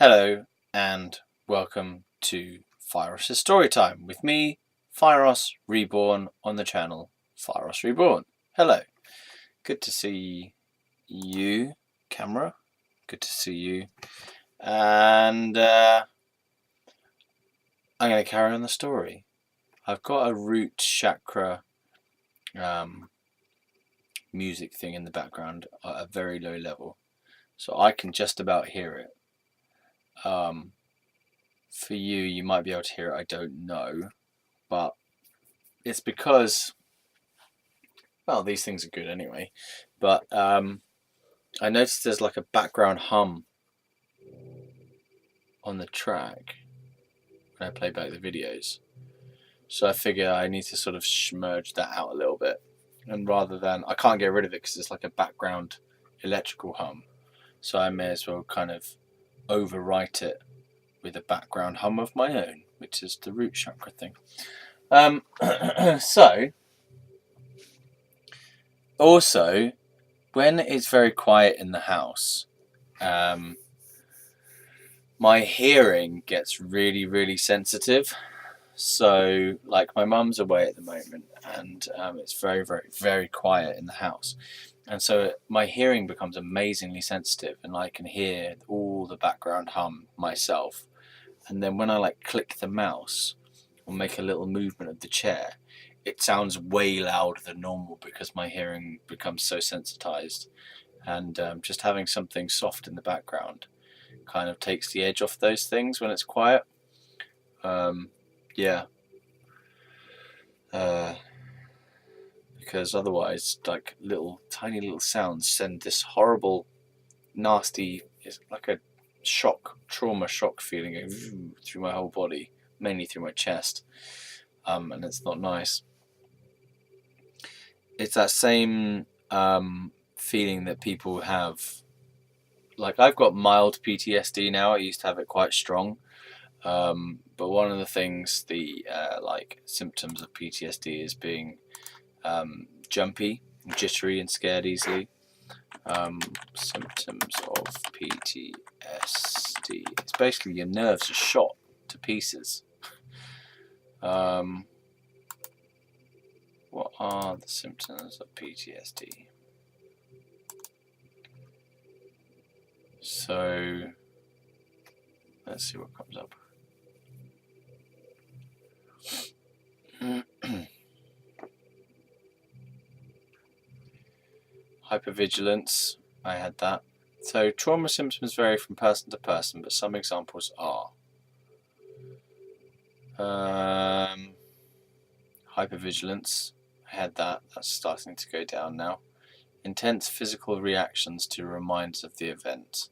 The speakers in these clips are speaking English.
Hello and welcome to Fieros' Storytime with me, Fieros Reborn, on the channel Fieros Reborn. Hello, good to see you, camera. Good to see you. And I'm going to carry on the story. I've got a root chakra music thing in the background at a very low level, so I can just about hear it. For you, you might be able to hear it, I don't know, but it's because, well, these things are good anyway, but I noticed there's like a background hum on the track when I play back the videos, so I figure I need to sort of merge that out a little bit, and rather than, I can't get rid of it because it's like a background electrical hum, so I may as well kind of overwrite it with a background hum of my own, which is the root chakra thing. So, also, when it's very quiet in the house, my hearing gets really, really sensitive. So, like, my mum's away at the moment, and it's very, very, very quiet in the house. And so my hearing becomes amazingly sensitive, and I can hear all the background hum myself. And then when I like click the mouse or make a little movement of the chair, it sounds way louder than normal because my hearing becomes so sensitized. And just having something soft in the background kind of takes the edge off those things when it's quiet. Yeah. Because otherwise, like, tiny little sounds send this horrible, nasty, it's like a trauma shock feeling through my whole body, mainly through my chest, and it's not nice. It's that same feeling that people have. Like, I've got mild PTSD now. I used to have it quite strong, but one of the things, the like symptoms of PTSD is being jumpy, jittery, and scared easily. Symptoms of PTSD. It's basically your nerves are shot to pieces. What are the symptoms of PTSD? So, let's see what comes up. Hypervigilance, I had that. So trauma symptoms vary from person to person, but some examples are hypervigilance, I had that, that's starting to go down now. Intense physical reactions to reminders of the event.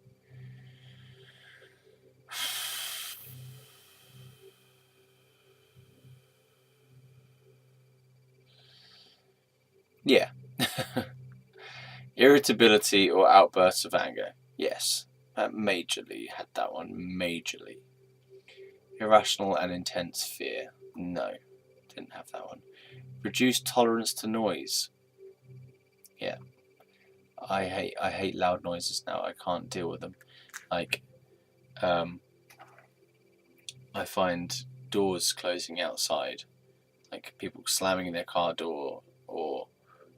Yeah. Irritability or outbursts of anger. Yes, majorly had that one, majorly. Irrational and intense fear. No, didn't have that one. Reduced tolerance to noise. Yeah. I hate loud noises now. I can't deal with them. Like, I find doors closing outside, like people slamming their car door, or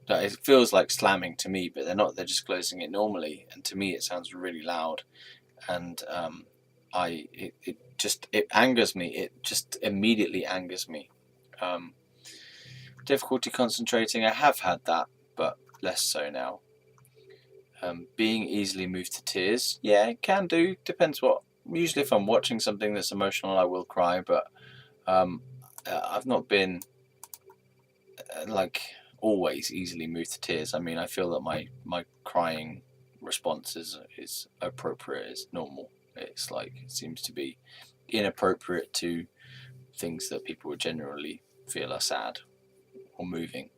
it feels like slamming to me, but they're not. They're just closing it normally, and to me it sounds really loud, and it angers me. It just immediately angers me. Difficulty concentrating. I have had that, but less so now. Being easily moved to tears. Yeah, it can do. Depends what. Usually, if I'm watching something that's emotional, I will cry, but I've not been like always easily moved to tears. I mean, I feel that my crying response is appropriate, is normal. It's like, it seems to be inappropriate to things that people would generally feel are sad or moving.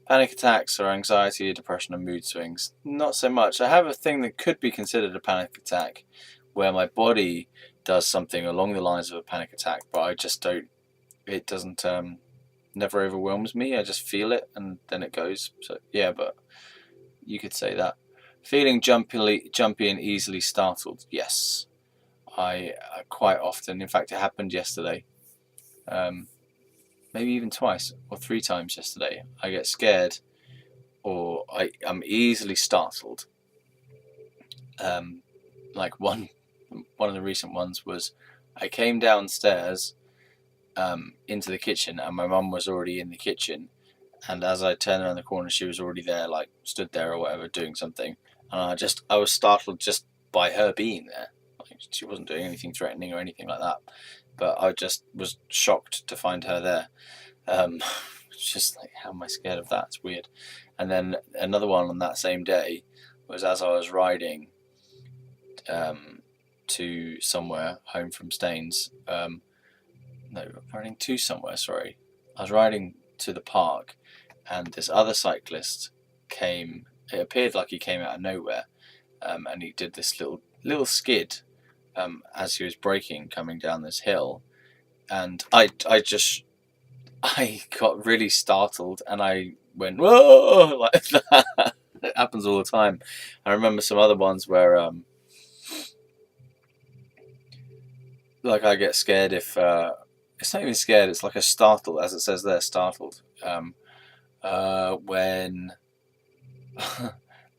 Panic attacks or anxiety, depression, and mood swings. Not so much. I have a thing that could be considered a panic attack, where my body does something along the lines of a panic attack, but I just don't. It doesn't. Never overwhelms me. I just feel it and then it goes. So yeah, but you could say that. Feeling jumpy and easily startled. Yes, I quite often, in fact it happened yesterday, maybe even twice or 3 times yesterday, I get scared or I'm easily startled. Like one of the recent ones was I came downstairs into the kitchen and my mum was already in the kitchen, and as I turned around the corner she was already there, like stood there or whatever doing something, and I was startled just by her being there. Like, she wasn't doing anything threatening or anything like that, but I just was shocked to find her there. It's just like, how am I scared of that? It's weird. And then another one on that same day was as I was riding to somewhere home from Staines. No, riding to somewhere, sorry. I was riding to the park and this other cyclist came. It appeared like he came out of nowhere, and he did this little skid as he was braking coming down this hill, and I got really startled and I went whoa like that. It happens all the time. I remember some other ones where like I get scared if it's not even scared, it's like a startle, as it says there, startled. When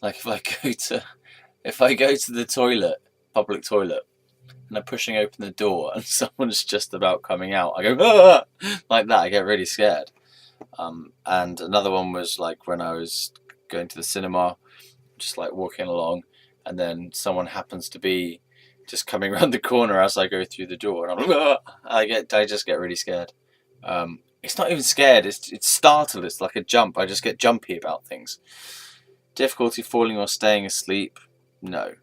like if I go to the toilet, public toilet, and I'm pushing open the door and someone's just about coming out, I go ah! Like that. I get really scared. And another one was like when I was going to the cinema, just like walking along, and then someone happens to be just coming around the corner as I go through the door, and I'm like, ah! I just get really scared. It's not even scared, it's startled, it's like a jump. I just get jumpy about things. Difficulty falling or staying asleep, no.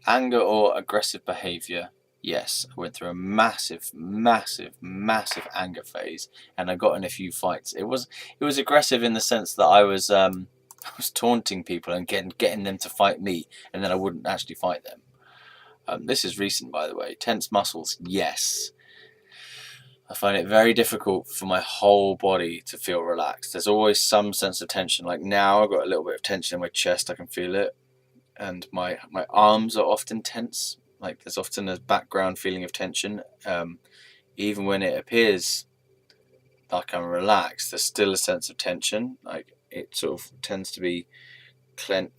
Anger or aggressive behaviour, yes. I went through a massive anger phase, and I got in a few fights. It was aggressive in the sense that I was taunting people and getting them to fight me, and then I wouldn't actually fight them. This is recent, by the way. Tense muscles, yes. I find it very difficult for my whole body to feel relaxed. There's always some sense of tension. Like now I've got a little bit of tension in my chest, I can feel it. And my arms are often tense. Like there's often a background feeling of tension. Even when it appears like I'm relaxed, there's still a sense of tension. Like it sort of tends to be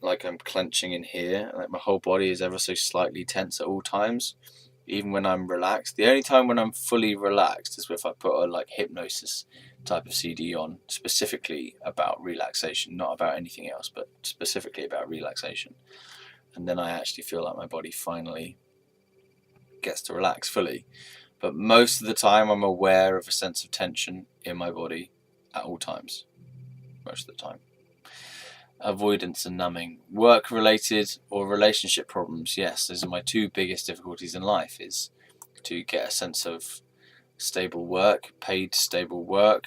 like I'm clenching in here. Like my whole body is ever so slightly tense at all times, even when I'm relaxed. The only time when I'm fully relaxed is if I put a like hypnosis type of CD on, specifically about relaxation, not about anything else, but specifically about relaxation. And then I actually feel like my body finally gets to relax fully. But most of the time I'm aware of a sense of tension in my body at all times. Most of the time. Avoidance and numbing. Work related or relationship problems, yes, those are my two biggest difficulties in life, is to get a sense of stable work, paid stable work,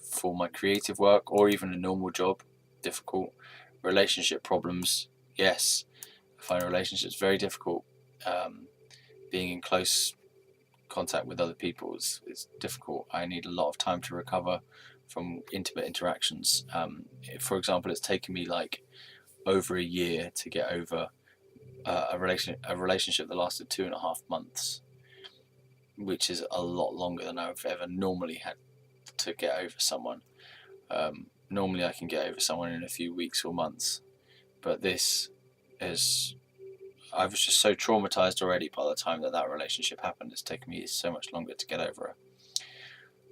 for my creative work or even a normal job, difficult. Relationship problems, yes, I find relationships very difficult. Being in close contact with other people is difficult. I need a lot of time to recover from intimate interactions. For example, it's taken me like over a year to get over a relationship that lasted 2.5 months, which is a lot longer than I've ever normally had to get over someone. Normally I can get over someone in a few weeks or months, but this is, I was just so traumatized already by the time that relationship happened. It's taken me so much longer to get over it.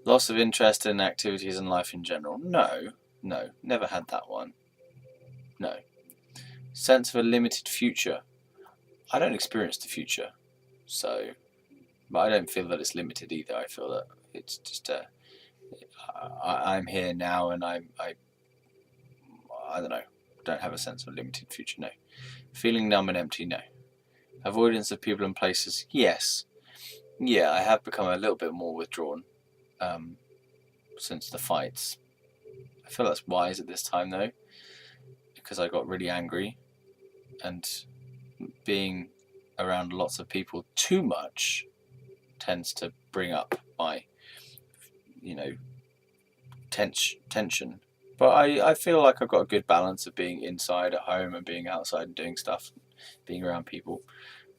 Loss of interest in activities and life in general. No, never had that one. No. Sense of a limited future. I don't experience the future, but I don't feel that it's limited either. I feel that it's just I'm here now, and I don't know. Don't have a sense of a limited future. No. Feeling numb and empty. No. Avoidance of people and places. Yes. Yeah, I have become a little bit more withdrawn since the fights. I feel that's wise at this time though, because I got really angry, and being around lots of people too much tends to bring up my tension. But I feel like I've got a good balance of being inside at home and being outside and doing stuff, being around people.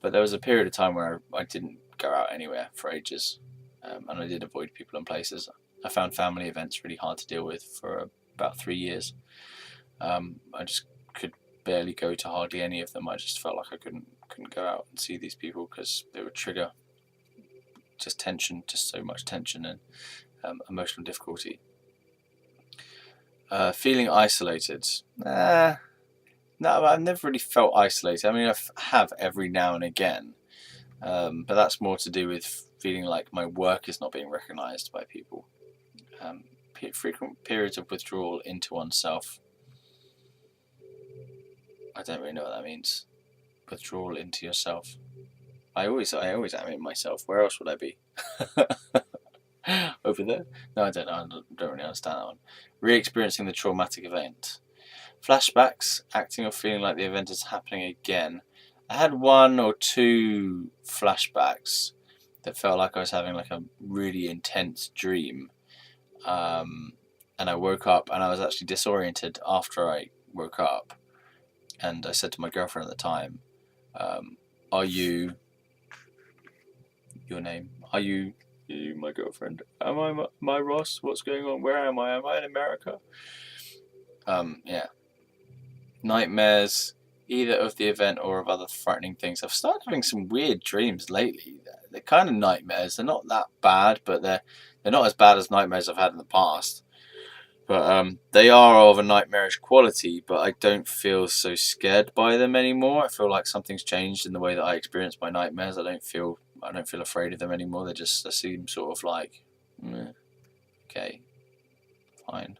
But there was a period of time where I didn't go out anywhere for ages, and I did avoid people and places. I found family events really hard to deal with for about 3 years. I just could barely go to hardly any of them. I just felt like I couldn't go out and see these people because they would trigger just tension, just so much tension and emotional difficulty. Feeling isolated. No, I've never really felt isolated. I mean, I have every now and again, but that's more to do with feeling like my work is not being recognised by people. Frequent periods of withdrawal into oneself. I don't really know what that means. Withdrawal into yourself. I always am in myself. Where else would I be? Over there? No, I don't know. I don't really understand that one. Re-experiencing the traumatic event. Flashbacks, acting or feeling like the event is happening again. I had 1 or 2 flashbacks that felt like I was having like a really intense dream. And I woke up and I was actually disoriented after I woke up. And I said to my girlfriend at the time, are you your name? Are you my girlfriend? Am I my Ross? What's going on? Where am I? Am I in America? Yeah. Nightmares, either of the event or of other frightening things. I've started having some weird dreams lately. They're kind of nightmares. They're not that bad, but they're not as bad as nightmares I've had in the past. But they are of a nightmarish quality, but I don't feel so scared by them anymore. I feel like something's changed in the way that I experience my nightmares. I don't feel afraid of them anymore. They seem sort of like, okay, fine.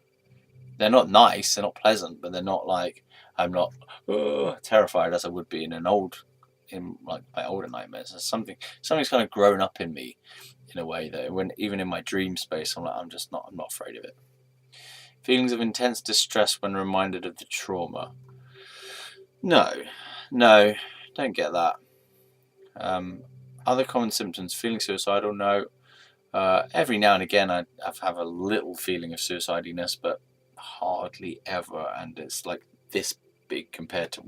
They're not nice, they're not pleasant, but they're not like, I'm not terrified as I would be in like my older nightmares. Something's kind of grown up in me in a way that when even in my dream space, I'm not afraid of it. Feelings of intense distress when reminded of the trauma. No, don't get that. Other common symptoms: feeling suicidal. No. Every now and again, I have a little feeling of suicidiness, but hardly ever, and it's like this big compared to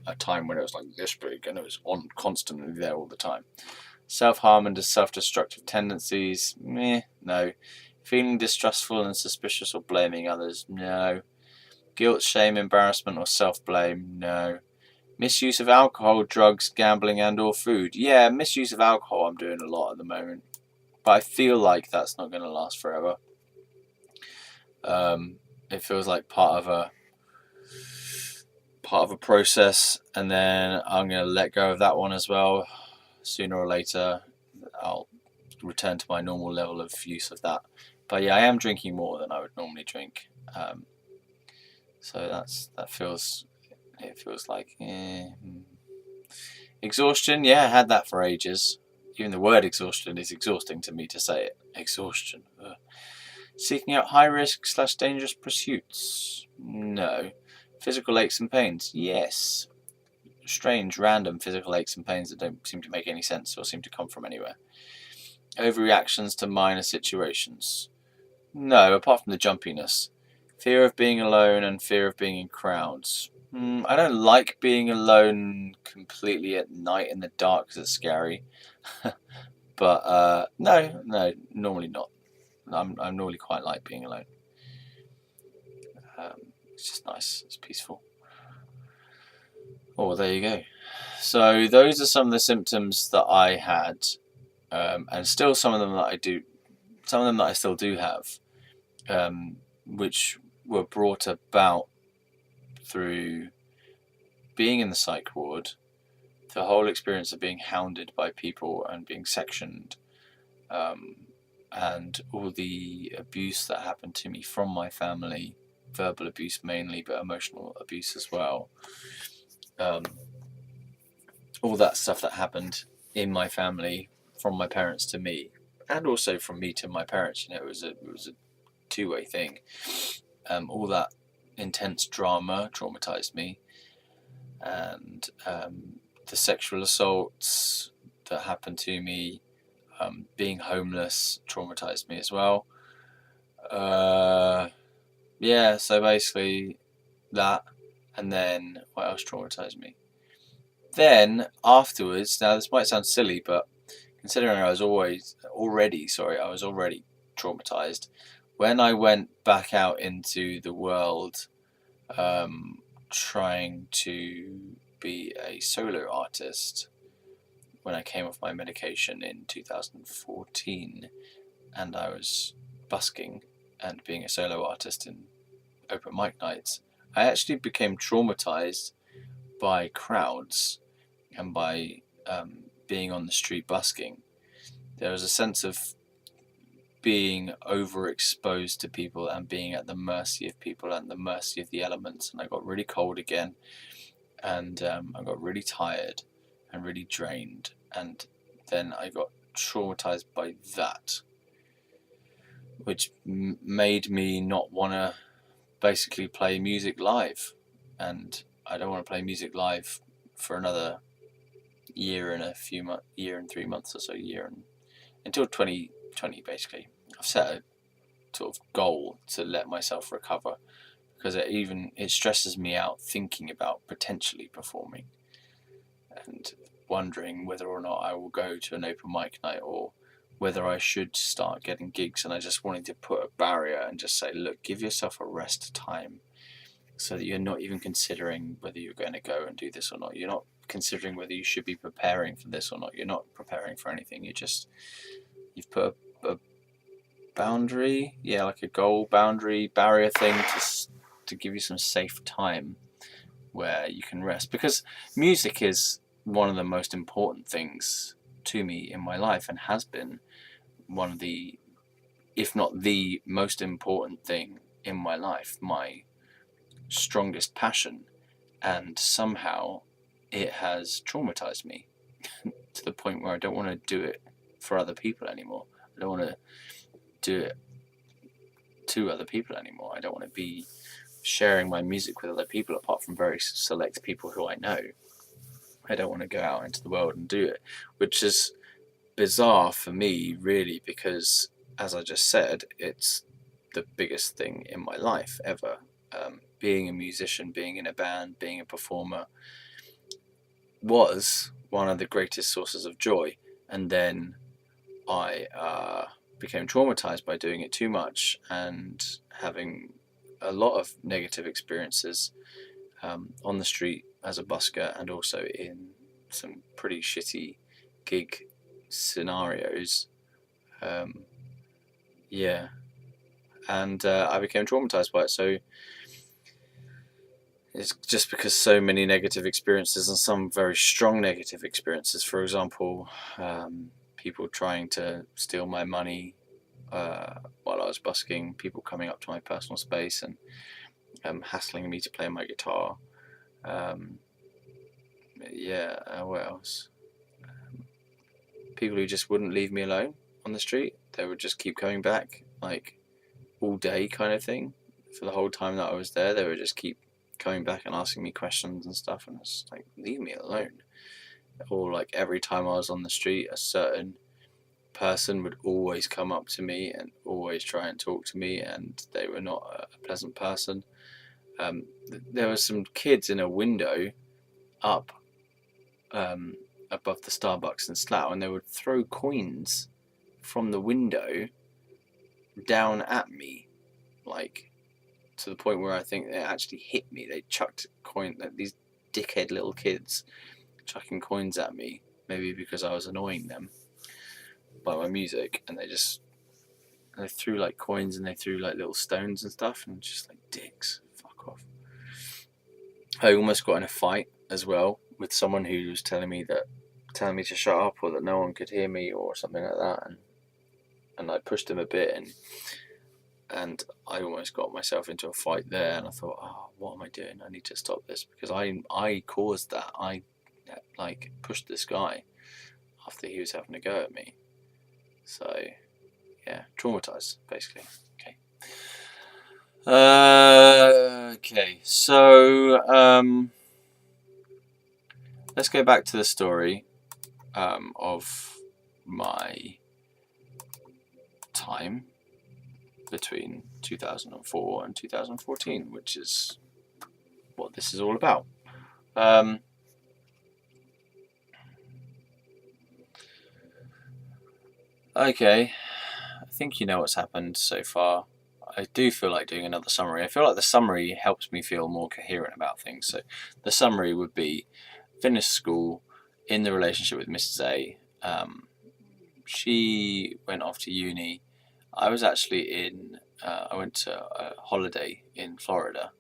a time when it was like this big and it was on constantly there all the time. Self-harm and self-destructive tendencies. No. Feeling distrustful and suspicious or blaming others. No. Guilt, shame, embarrassment or self-blame. No. Misuse of alcohol, drugs, gambling and or food. Yeah, misuse of alcohol I'm doing a lot at the moment, but I feel like that's not going to last forever. It feels like part of a process, and then I'm going to let go of that one as well. Sooner or later, I'll return to my normal level of use of that. But yeah, I am drinking more than I would normally drink. So it feels like exhaustion. Yeah, I had that for ages. Even the word exhaustion is exhausting to me to say it. Exhaustion. Ugh. Seeking out high risk / dangerous pursuits. No. Physical aches and pains. Yes. Strange, random physical aches and pains that don't seem to make any sense or seem to come from anywhere. Overreactions to minor situations. No, apart from the jumpiness. Fear of being alone and fear of being in crowds. I don't like being alone completely at night in the dark because it's scary. But no, normally not. I'm normally quite like being alone. It's just nice. It's peaceful. Oh, well, there you go. So those are some of the symptoms that I had, and still some of them that I do. Some of them that I still do have, which were brought about through being in the psych ward, the whole experience of being hounded by people and being sectioned, and all the abuse that happened to me from my family, verbal abuse mainly, but emotional abuse as well. All that stuff that happened in my family from my parents to me, and also from me to my parents. It was a two-way thing. All that intense drama traumatized me, and the sexual assaults that happened to me, being homeless traumatized me as well. So basically that, and then what else traumatized me? Then afterwards, now this might sound silly, but considering I was already traumatized, when I went back out into the world, um, trying to be a solo artist, when I came off my medication in 2014, and I was busking and being a solo artist in open mic nights, I actually became traumatized by crowds and by being on the street busking. There was a sense of being overexposed to people and being at the mercy of people and the mercy of the elements, and I got really cold again, and I got really tired and really drained, and then I got traumatized by that, which made me not want to basically play music live, and I don't want to play music live for another year and 3 months or so, until 2020 basically. I've set a sort of goal to let myself recover, because it stresses me out thinking about potentially performing and wondering whether or not I will go to an open mic night or whether I should start getting gigs. And I just wanted to put a barrier and just say, look, give yourself a rest time, so that you're not even considering whether you're going to go and do this or not. You're not considering whether you should be preparing for this or not. You're not preparing for anything. You've put a boundary, like a goal boundary barrier thing to give you some safe time where you can rest. Because music is one of the most important things to me in my life, and has been one of the, if not the most important thing in my life, my strongest passion. And somehow it has traumatized me to the point where I don't want to do it for other people anymore. I don't want to do it to other people anymore. I don't want to be sharing my music with other people, apart from very select people who I know. I don't want to go out into the world and do it, which is bizarre for me, really, because, as I just said, it's the biggest thing in my life ever. Being a musician, being in a band, being a performer was one of the greatest sources of joy. And then I became traumatized by doing it too much and having a lot of negative experiences on the street as a busker, and also in some pretty shitty gig scenarios. And I became traumatized by it. So it's just because so many negative experiences, and some very strong negative experiences. For example, people trying to steal my money while I was busking, people coming up to my personal space and hassling me to play my guitar. What else? People who just wouldn't leave me alone on the street. They would just keep coming back, like all day kind of thing. For the whole time that I was there, they would just keep coming back and asking me questions and stuff, and it's like, leave me alone. Or like every time I was on the street, a certain person would always come up to me and always try and talk to me, and they were not a pleasant person. There were some kids in a window up above the Starbucks in Slough, and they would throw coins from the window down at me, like, to the point where I think they actually hit me. They chucked these dickhead little kids chucking coins at me, maybe because I was annoying them by my music, and they threw like coins, and they threw like little stones and stuff, and just like, dicks, fuck off. I almost got in a fight as well with someone who was telling me to shut up, or that no one could hear me, or something like that, and I pushed him a bit, and I almost got myself into a fight there, and I thought, oh, what am I doing? I need to stop this, because I caused that. I like pushed this guy after he was having a go at me. So yeah, traumatized basically. Okay, so let's go back to the story of my time between 2004 and 2014, which is what this is all about. Okay, I think you know what's happened so far. I do feel like doing another summary. I feel like the summary helps me feel more coherent about things. So the summary would be: finished school, in the relationship with Mrs.A. She went off to uni. I was actually I went to a holiday in Florida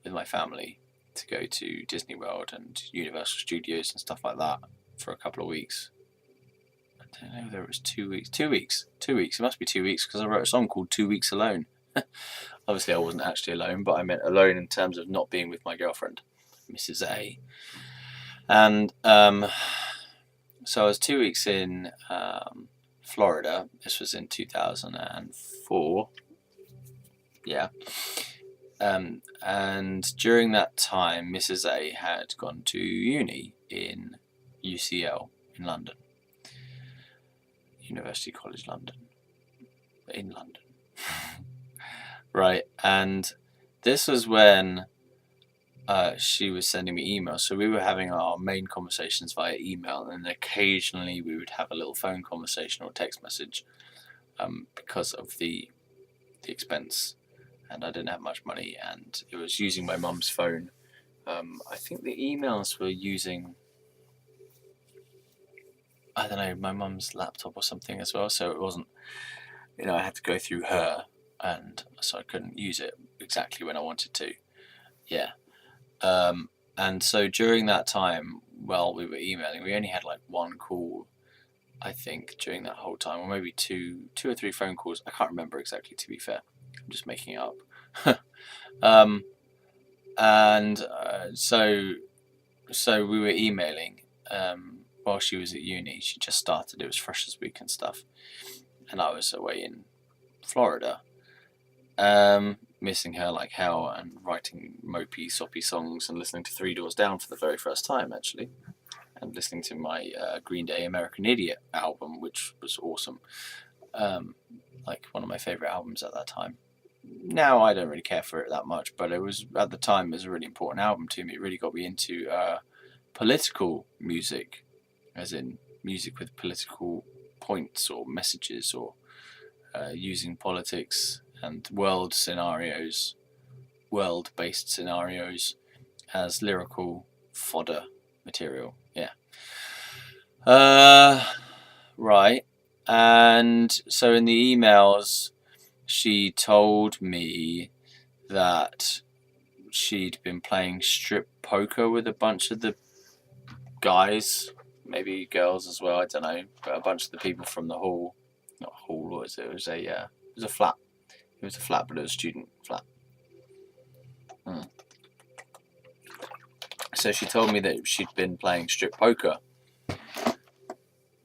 with my family to go to Disney World and Universal Studios and stuff like that for a couple of weeks. I don't know whether it was 2 weeks. 2 weeks. 2 weeks. It must be 2 weeks because I wrote a song called 2 Weeks Alone. Obviously, I wasn't actually alone, but I meant alone in terms of not being with my girlfriend, Mrs.A. And so I was 2 weeks in Florida. This was in 2004. Yeah. And during that time, Mrs.A. had gone to uni in UCL in London. University College London. In London. Right, and this was when she was sending me emails. So we were having our main conversations via email, and occasionally we would have a little phone conversation or text message because of the expense. And I didn't have much money, and it was using my mum's phone. I think the emails were using, I don't know, my mum's laptop or something as well, so it wasn't, I had to go through her, and so I couldn't use it exactly when I wanted to. Yeah. And so during that time, while we were emailing, we only had like one call, I think, during that whole time, or maybe two or three phone calls. I can't remember exactly, to be fair. I'm just making it up. So we were emailing while she was at uni. She just started. It was Freshers Week and stuff, and I was away in Florida, missing her like hell, and writing mopey, soppy songs, and listening to Three Doors Down for the very first time, actually, and listening to my Green Day American Idiot album, which was awesome. Like one of my favourite albums at that time. Now I don't really care for it that much, but it was, at the time, it was a really important album to me. It really got me into political music, as in music with political points or messages, or using politics and world-based scenarios as lyrical fodder material. Yeah. Right. And so in the emails, she told me that she'd been playing strip poker with a bunch of the guys, maybe girls as well, I don't know, but a bunch of the people from the hall. Not hall, what was it? It was a flat. It was a flat, but it was a student flat. So she told me that she'd been playing strip poker,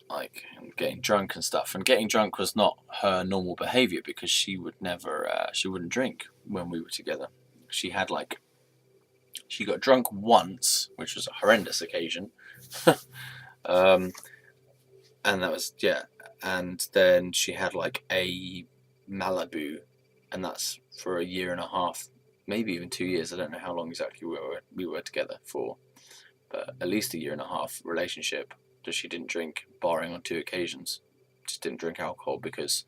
like, and getting drunk and stuff. And getting drunk was not her normal behaviour, because she would never, she wouldn't drink when we were together. She got drunk once, which was a horrendous occasion. And that was, yeah. And then she had like a Malibu, and that's for a year and a half, maybe even 2 years. I don't know how long exactly we were together for, but at least a year and a half relationship that she didn't drink, barring on 2 occasions. Just didn't drink alcohol because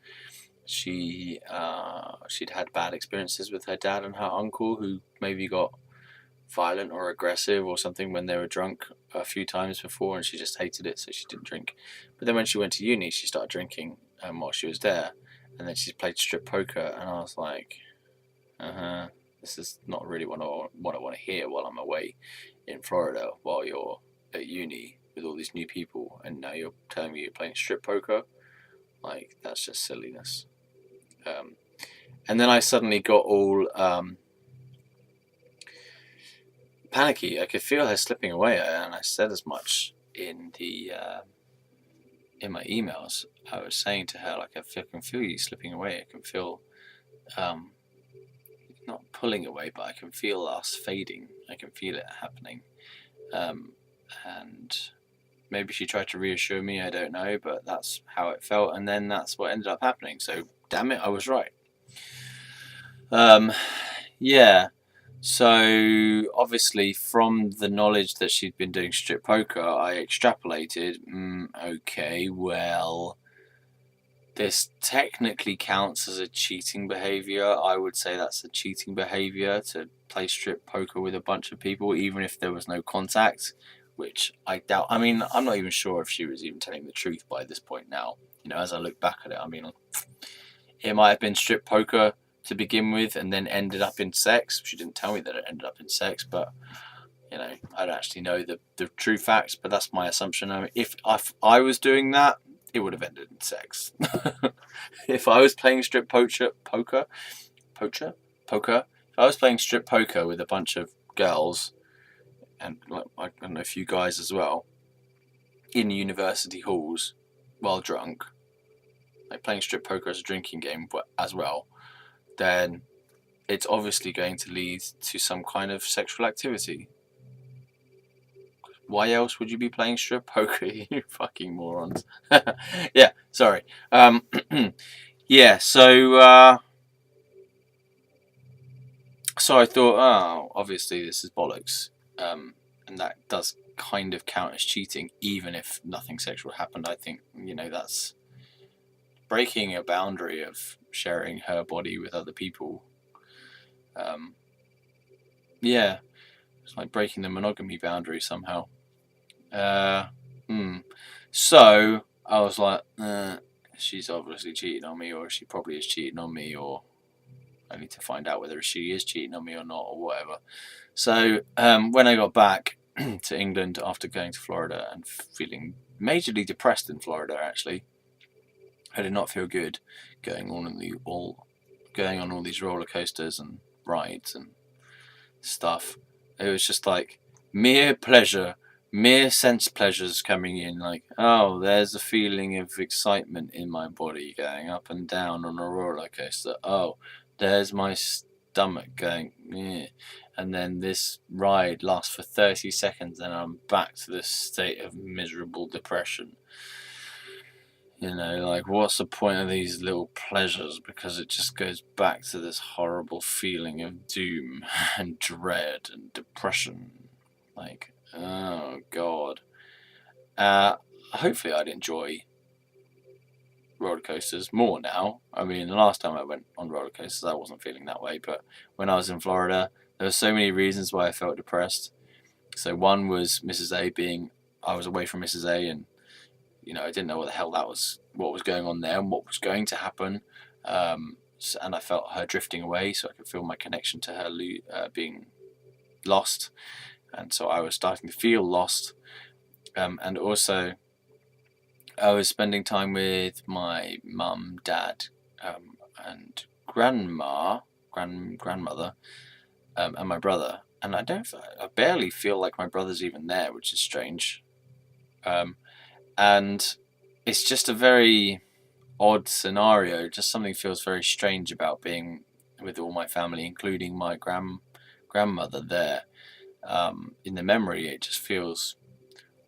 she'd had bad experiences with her dad and her uncle, who maybe got violent or aggressive or something when they were drunk a few times before, and she just hated it, so she didn't drink. But then when she went to uni, she started drinking while she was there, and then she played strip poker, and I was like, this is not really what I want to hear while I'm away in Florida while you're at uni with all these new people, and now you're telling me you're playing strip poker. Like, that's just silliness. And then I suddenly got all panicky. I could feel her slipping away, and I said as much in my emails. I was saying to her, like, I can feel you slipping away. I can feel, not pulling away, but I can feel us fading. I can feel it happening. And maybe she tried to reassure me, I don't know, but that's how it felt, and then that's what ended up happening. So, damn it, I was right. Yeah. So, obviously, from the knowledge that she'd been doing strip poker, I extrapolated, okay, well, this technically counts as a cheating behaviour. I would say that's a cheating behaviour to play strip poker with a bunch of people, even if there was no contact, which I doubt. I mean, I'm not even sure if she was even telling the truth by this point now. You know, as I look back at it, I mean, it might have been strip poker to begin with and then ended up in sex. She didn't tell me that it ended up in sex, but you know, I don't actually know the true facts, but that's my assumption. I mean, if I was doing that, it would have ended in sex. If I was playing strip poker, if I was playing strip poker with a bunch of girls and like I don't know, a few guys as well, in university halls while drunk, like playing strip poker as a drinking game as well, then it's obviously going to lead to some kind of sexual activity. Why else would you be playing strip poker, you fucking morons? Yeah, sorry. Yeah, so I thought, oh, obviously this is bollocks. And that does kind of count as cheating, even if nothing sexual happened. I think, you know, that's breaking a boundary of sharing her body with other people. Yeah, it's like breaking the monogamy boundary somehow. So I was like, she's obviously cheating on me, or she probably is cheating on me, or I need to find out whether she is cheating on me or not, or whatever. So when I got back to England after going to Florida and feeling majorly depressed in Florida, actually, I did not feel good going on all these roller coasters and rides and stuff. It was just like mere pleasure, mere sense pleasures coming in. Like, oh, there's a feeling of excitement in my body going up and down on a roller coaster. Oh, there's my stomach going, yeah. And then this ride lasts for 30 seconds and I'm back to this state of miserable depression. You know, like, what's the point of these little pleasures? Because it just goes back to this horrible feeling of doom and dread and depression. Like, oh, God. Hopefully I'd enjoy roller coasters more now. I mean, the last time I went on roller coasters, I wasn't feeling that way. But when I was in Florida, there were so many reasons why I felt depressed. So one was Mrs.A being, I was away from Mrs.A and you know, I didn't know what the hell what was going on there and what was going to happen. And I felt her drifting away, so I could feel my connection to her being lost. And so I was starting to feel lost. And also, I was spending time with my mum, dad, and grandmother, and my brother. And I barely feel like my brother's even there, which is strange. And it's just a very odd scenario. Just something feels very strange about being with all my family, including my grandmother there. In the memory, it just feels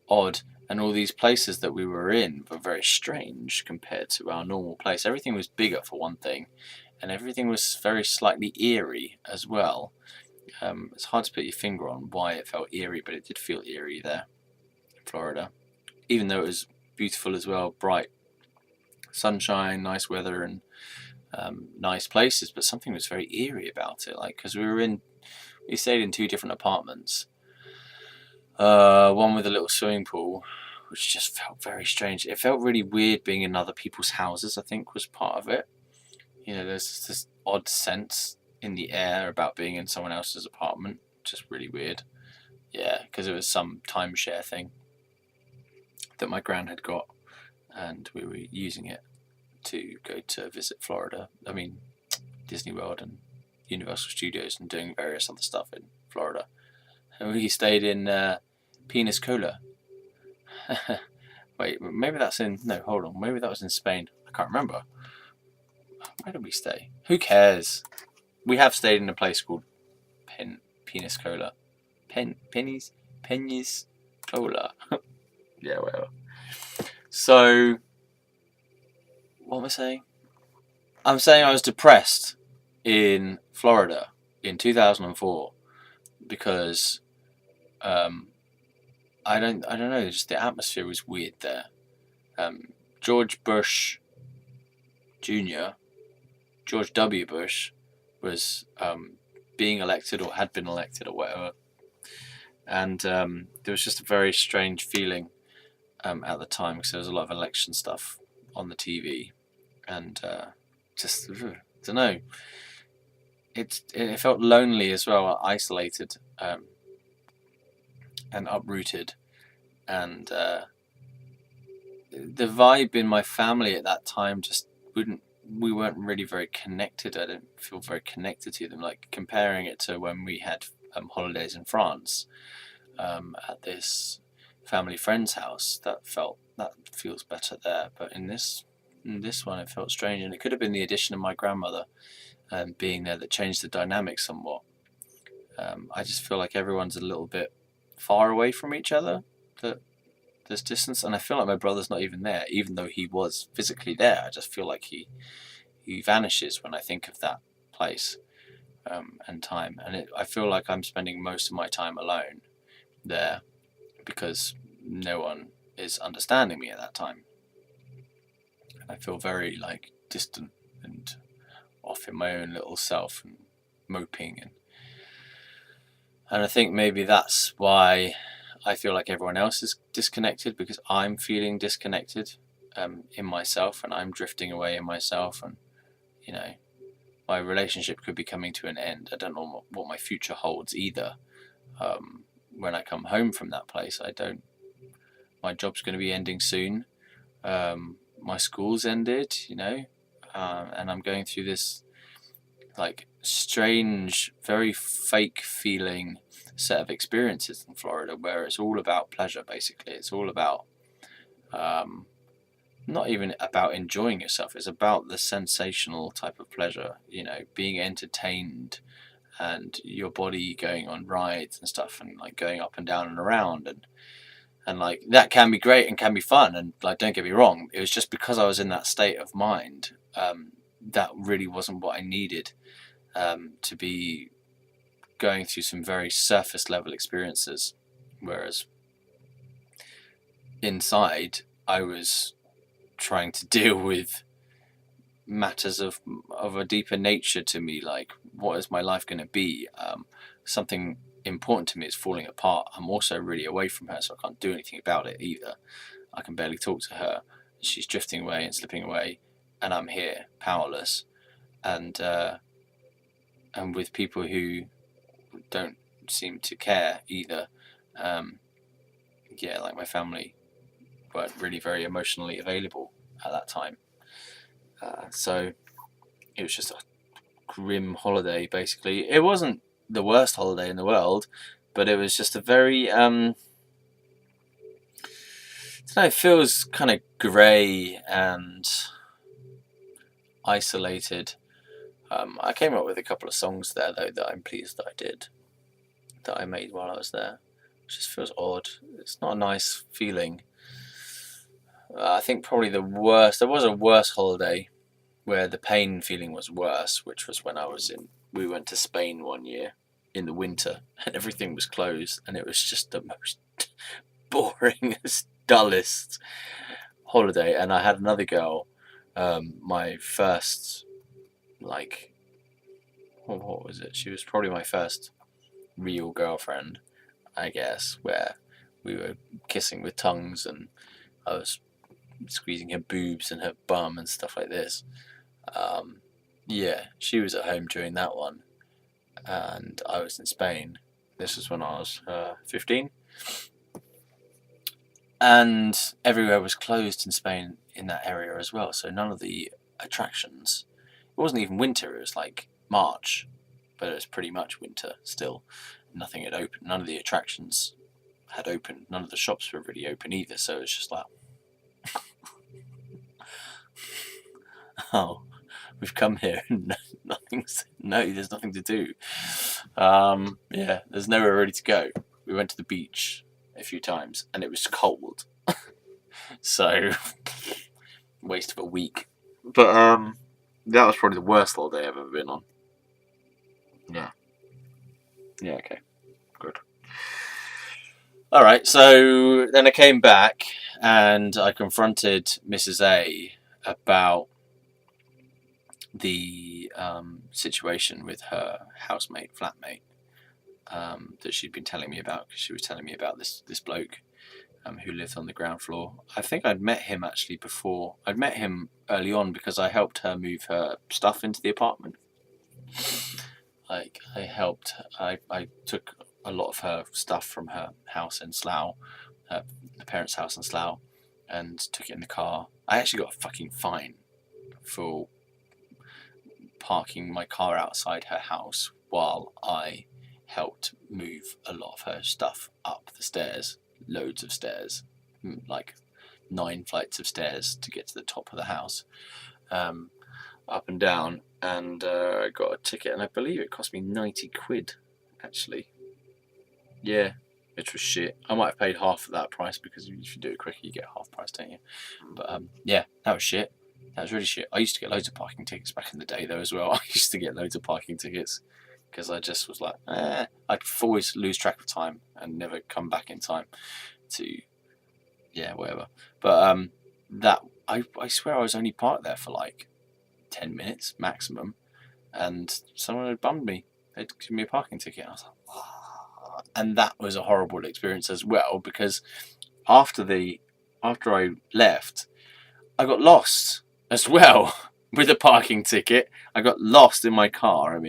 odd. And all these places that we were in were very strange compared to our normal place. Everything was bigger, for one thing, and everything was very slightly eerie as well. It's hard to put your finger on why it felt eerie, but it did feel eerie there in Florida. Even though it was beautiful as well, bright sunshine, nice weather, and nice places, but something was very eerie about it. Like, because we stayed in two different apartments, one with a little swimming pool, which just felt very strange. It felt really weird being in other people's houses, I think was part of it. You know, there's this odd sense in the air about being in someone else's apartment, just really weird. Yeah, because it was some timeshare thing that my gran had got, and we were using it to go to visit Florida. I mean, Disney World and Universal Studios and doing various other stuff in Florida. And we stayed in Penis Cola. Wait, maybe that's in... No, hold on. Maybe that was in Spain. I can't remember. Where did we stay? Who cares? We have stayed in a place called Penis Cola. Penis Cola. Yeah, whatever. So, what am I saying? I'm saying I was depressed in Florida in 2004 because I don't know, just the atmosphere was weird there. George Bush Jr., George W. Bush, was being elected or had been elected or whatever. And there was just a very strange feeling at the time, because there was a lot of election stuff on the TV, and just I don't know. It felt lonely as well, isolated, and uprooted, and the vibe in my family at that time just wouldn't. We weren't really very connected. I didn't feel very connected to them. Like, comparing it to when we had holidays in France, at this family friend's house, that feels better there. But in this one, it felt strange, and it could have been the addition of my grandmother being there that changed the dynamic somewhat. I just feel like everyone's a little bit far away from each other. That there's distance, and I feel like my brother's not even there, even though he was physically there. I just feel like he vanishes when I think of that place and time, and I feel like I'm spending most of my time alone there, because no one is understanding me at that time. And I feel very like distant and off in my own little self and moping, and I think maybe that's why I feel like everyone else is disconnected, because I'm feeling disconnected in myself, and I'm drifting away in myself, and my relationship could be coming to an end. I don't know what my future holds either. When I come home from that place, my job's going to be ending soon. My school's ended, and I'm going through this like strange, very fake feeling set of experiences in Florida, where it's all about pleasure. Basically, it's all about not even about enjoying yourself. It's about the sensational type of pleasure, being entertained, and your body going on rides and stuff, and like going up and down and around, and like that can be great and can be fun, and like, don't get me wrong, it was just because I was in that state of mind, that really wasn't what I needed, to be going through some very surface level experiences, whereas inside I was trying to deal with matters of a deeper nature to me, like, what is my life going to be? Something important to me is falling apart. I'm also really away from her, so I can't do anything about it either. I can barely talk to her. She's drifting away and slipping away, and I'm here, powerless, and with people who don't seem to care either. Like my family weren't really very emotionally available at that time. So it was just a grim holiday, basically. It wasn't the worst holiday in the world, but it was just a very, I don't know, it feels kind of grey and isolated. I came up with a couple of songs there, though, that I'm pleased that I made while I was there. It just feels odd. It's not a nice feeling. I think probably there was a worse holiday where the pain feeling was worse, which was when we went to Spain one year in the winter, and everything was closed, and it was just the most boringest, dullest holiday. And I had another girl, my first, like, what was it? She was probably my first real girlfriend, I guess, where we were kissing with tongues, and I was squeezing her boobs and her bum and stuff like this. She was at home during that one, and I was in Spain. This was when I was 15, and everywhere was closed in Spain in that area as well, so none of the attractions, it wasn't even winter, it was like March, but it was pretty much winter still. Nothing had opened, none of the attractions had opened, none of the shops were really open either, so it was just like, oh, we've come here and there's nothing to do. There's nowhere really to go. We went to the beach a few times and it was cold. So, waste of a week. But that was probably the worst holiday I've ever been on. Yeah, okay. Good. Alright, so then I came back and I confronted Mrs.A about the situation with her housemate, flatmate, that she'd been telling me about, because she was telling me about this bloke who lived on the ground floor. I think I'd met him actually before. I'd met him early on because I helped her move her stuff into the apartment. Like I took a lot of her stuff from her house in Slough, the parents' house in Slough, and took it in the car. I actually got a fucking fine for parking my car outside her house while I helped move a lot of her stuff up the stairs, loads of stairs, like 9 flights of stairs to get to the top of the house, up and down, and I got a ticket, and I believe it cost me 90 quid, actually. Yeah, which was shit. I might have paid half of that price, because if you do it quicker you get half price, don't you? But yeah, that was shit. That was really shit. I used to get loads of parking tickets back in the day though as well. I used to get loads of parking tickets because I just was like, I'd always lose track of time and never come back in time to, yeah, whatever. But that I swear I was only parked there for like 10 minutes maximum, and someone had bummed me. They'd given me a parking ticket. I was like, oh. And that was a horrible experience as well, because after I left, I got lost as well with a parking ticket. I got lost in my car,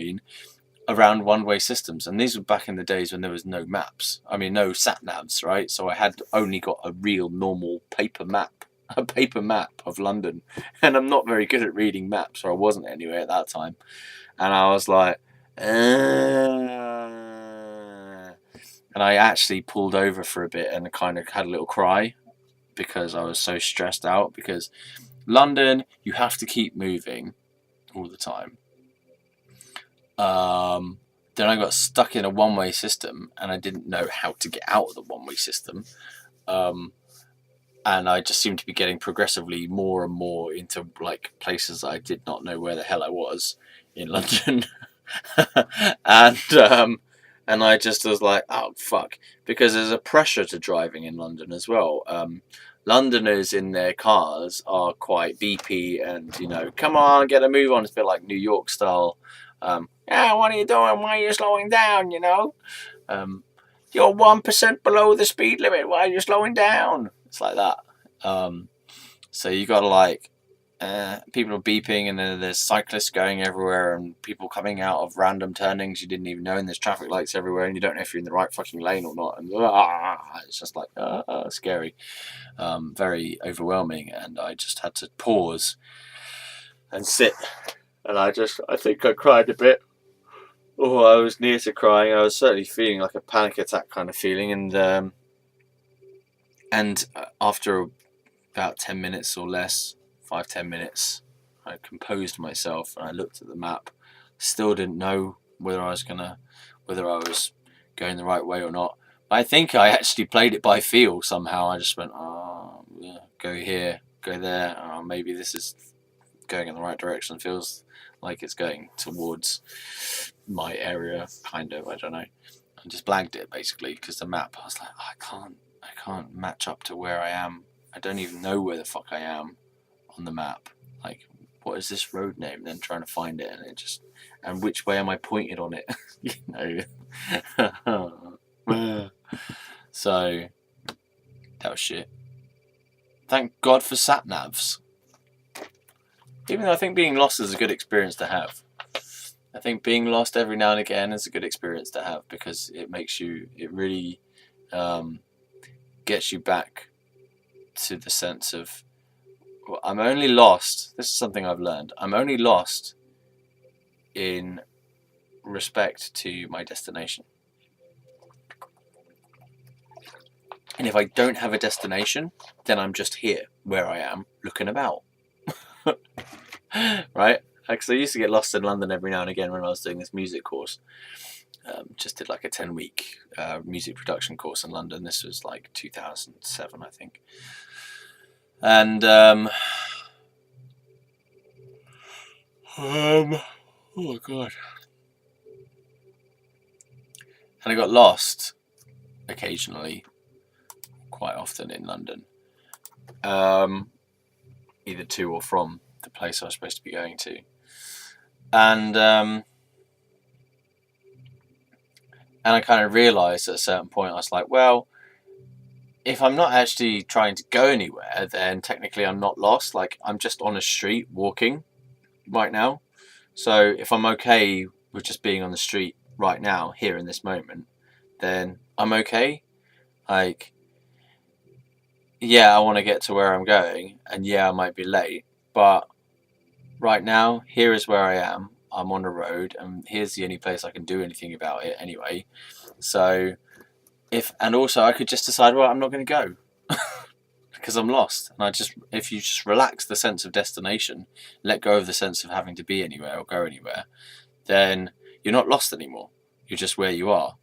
around one-way systems. And these were back in the days when there was no maps. No sat-navs, right? So I had only got a real normal paper map of London. And I'm not very good at reading maps, or I wasn't anyway at that time. And I was like, and I actually pulled over for a bit and kind of had a little cry because I was so stressed out, because London, you have to keep moving all the time. Then I got stuck in a one-way system, and I didn't know how to get out of the one-way system. And I just seemed to be getting progressively more and more into like places that I did not know where the hell I was in London. And I just was like, oh fuck, because there's a pressure to driving in London as well. Londoners in their cars are quite beepy and, come on, get a move on. It's a bit like New York style. Yeah, what are you doing? Why are you slowing down? You're 1% below the speed limit. Why are you slowing down? It's like that. So you got to like, people are beeping, and then there's cyclists going everywhere, and people coming out of random turnings you didn't even know, and there's traffic lights everywhere, and you don't know if you're in the right fucking lane or not, and it's just like scary, very overwhelming. And I just had to pause and sit, and I think I cried a bit. Oh, I was near to crying. I was certainly feeling like a panic attack kind of feeling, and after about 10 minutes or less, 5-10 minutes, I composed myself and I looked at the map. Still didn't know whether I was going the right way or not. But I think I actually played it by feel somehow. I just went, yeah, go here, go there. Maybe this is going in the right direction. Feels like it's going towards my area, kind of. I don't know. I just blanked it basically, because the map, I was like, I can't match up to where I am. I don't even know where the fuck I am on the map. Like, what is this road name? And then trying to find it, and which way am I pointed on it? So that was shit. Thank God for sat navs. Even though I think being lost is a good experience to have. I think being lost every now and again is a good experience to have, because it really gets you back to the sense of, well, I'm only lost. This is something I've learned. I'm only lost in respect to my destination. And if I don't have a destination, then I'm just here where I am looking about. Right? Because I used to get lost in London every now and again when I was doing this music course. Just did like a 10-week music production course in London. This was like 2007, I think. And oh god. And I got lost occasionally, quite often in London, either to or from the place I was supposed to be going to. And I kind of realised at a certain point, I was like, well, if I'm not actually trying to go anywhere, then technically I'm not lost. Like, I'm just on a street walking right now. So if I'm okay with just being on the street right now, here in this moment, then I'm okay. Like, yeah, I want to get to where I'm going, and yeah, I might be late, but right now, here is where I am. I'm on the road, and here's the only place I can do anything about it anyway. So and also I could just decide, well, I'm not going to go because I'm lost. And if you just relax the sense of destination, let go of the sense of having to be anywhere or go anywhere, then you're not lost anymore. You're just where you are,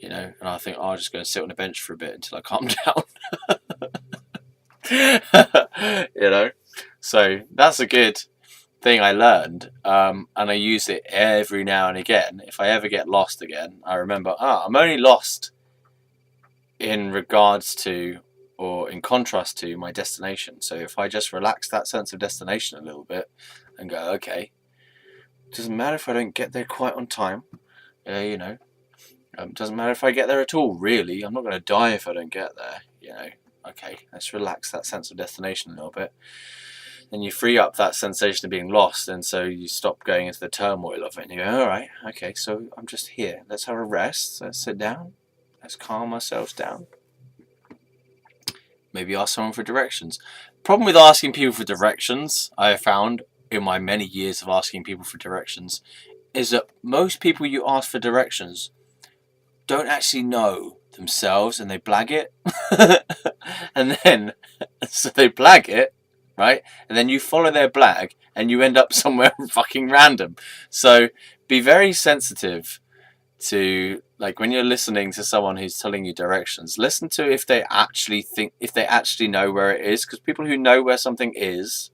And I think, I'll just go and sit on a bench for a bit until I calm down. So that's a good thing I learned, and I use it every now and again. If I ever get lost again, I remember, I'm only lost in regards to, or in contrast to, my destination. So if I just relax that sense of destination a little bit and go, okay, it doesn't matter if I don't get there quite on time, doesn't matter if I get there at all, really. I'm not going to die if I don't get there, Okay, let's relax that sense of destination a little bit. Then you free up that sensation of being lost, and so you stop going into the turmoil of it, and you go, all right, okay, so I'm just here. Let's have a rest. Let's sit down. Let's calm ourselves down. Maybe ask someone for directions. Problem with asking people for directions, I have found in my many years of asking people for directions, is that most people you ask for directions don't actually know themselves, and they blag it. And then, so they blag it, right? And then you follow their blag, and you end up somewhere fucking random. So be very sensitive to, like, when you're listening to someone who's telling you directions, listen to if they actually know where it is, because people who know where something is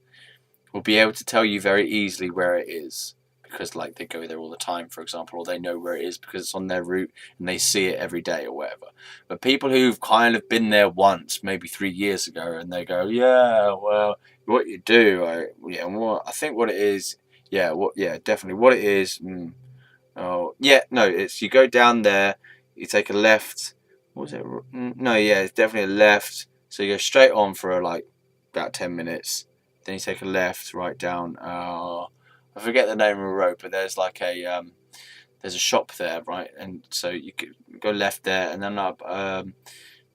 will be able to tell you very easily where it is, because, like, they go there all the time, for example, or they know where it is because it's on their route and they see it every day or whatever. But people who've kind of been there once, maybe 3 years ago, and they go, yeah, well, what you do, I think what it is, definitely what it is. Oh, yeah, no, it's, you go down there, you take a left. What was it? No, yeah, it's definitely a left. So you go straight on for like about 10 minutes. Then you take a left right down. I forget the name of the road, but there's like there's a shop there, right? And so you could go left there, and then up,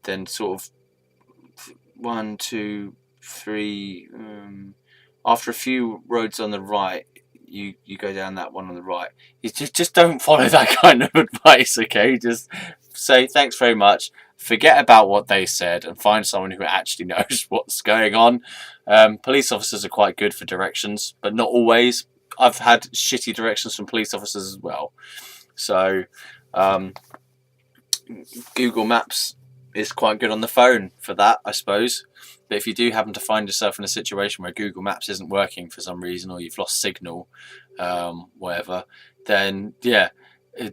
then sort of 1, 2, 3. After a few roads on the right, you go down that one on the right. You just don't follow that kind of advice, okay? Just say thanks very much, forget about what they said, and find someone who actually knows what's going on. Police officers are quite good for directions, but not always. I've had shitty directions from police officers as well. So Google Maps is quite good on the phone for that, I suppose. But if you do happen to find yourself in a situation where Google Maps isn't working for some reason, or you've lost signal, whatever, then yeah,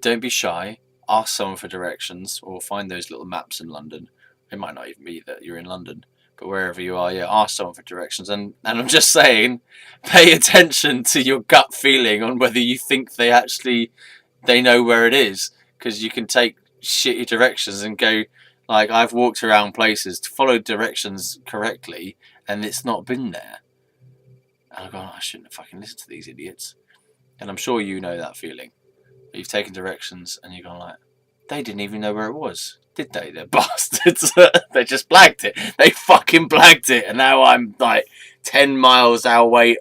don't be shy. Ask someone for directions, or find those little maps in London. It might not even be that you're in London, but wherever you are, yeah, ask someone for directions. And I'm just saying, pay attention to your gut feeling on whether you think they know where it is, because you can take shitty directions and go, like, I've walked around places to follow directions correctly, and it's not been there. And I've gone, I shouldn't have fucking listened to these idiots. And I'm sure you know that feeling. You've taken directions and you've gone like, they didn't even know where it was, did they? They're bastards. They just blagged it. They fucking blagged it, and now I'm like 10 miles away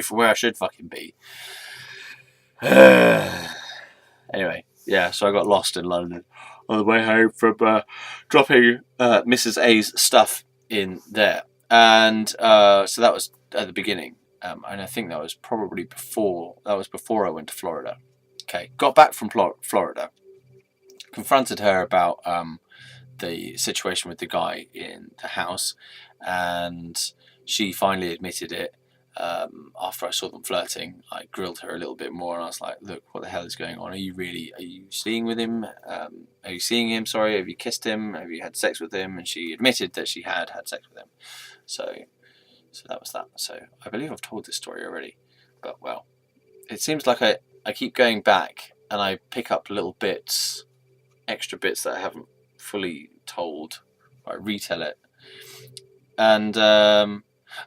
from where I should fucking be. Anyway, yeah, so I got lost in London on the way home from dropping Mrs.A's stuff in there. And so that was at the beginning. And I think that was probably before I went to Florida. Okay, got back from Florida, confronted her about the situation with the guy in the house, and she finally admitted it. After I saw them flirting, I grilled her a little bit more, and I was like, look, what the hell is going on? Are you seeing him? Have you kissed him? Have you had sex with him? And she admitted that she had sex with him. So that was that. So I believe I've told this story already, but well, it seems like I keep going back and I pick up little bits, extra bits that I haven't fully told. I retell it. And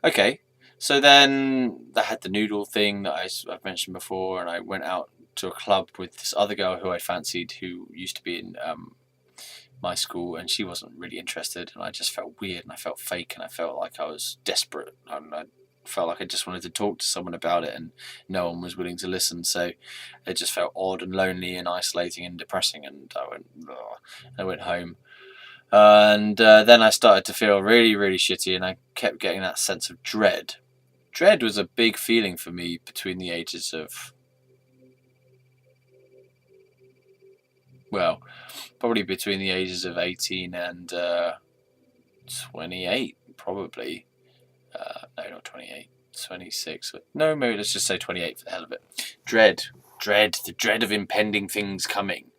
okay, so then I had the noodle thing that I've mentioned before, and I went out to a club with this other girl who I fancied, who used to be in my school, and she wasn't really interested, and I just felt weird, and I felt fake, and I felt like I was desperate, and I felt like I just wanted to talk to someone about it, and no one was willing to listen. So it just felt odd and lonely and isolating and depressing, and I went home. And then I started to feel really, really shitty, and I kept getting that sense of dread. Dread was a big feeling for me between the ages of, well, probably between the ages of 18 and 28, probably. No, not 28, 26. No, maybe let's just say 28 for the hell of it. Dread, the dread of impending things coming.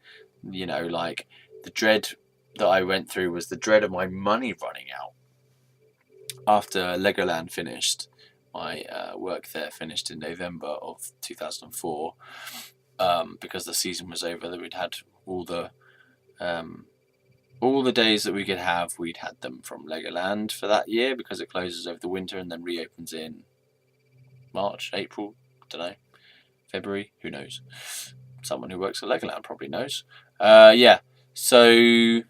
You know, like the dread that I went through was the dread of my money running out. After Legoland finished, my work there finished in November of 2004, because the season was over. That we'd had all the days that we could have, we'd had them from Legoland for that year, because it closes over the winter and then reopens in March, April, don't know, February, who knows. Someone who works at Legoland probably knows. Yeah, so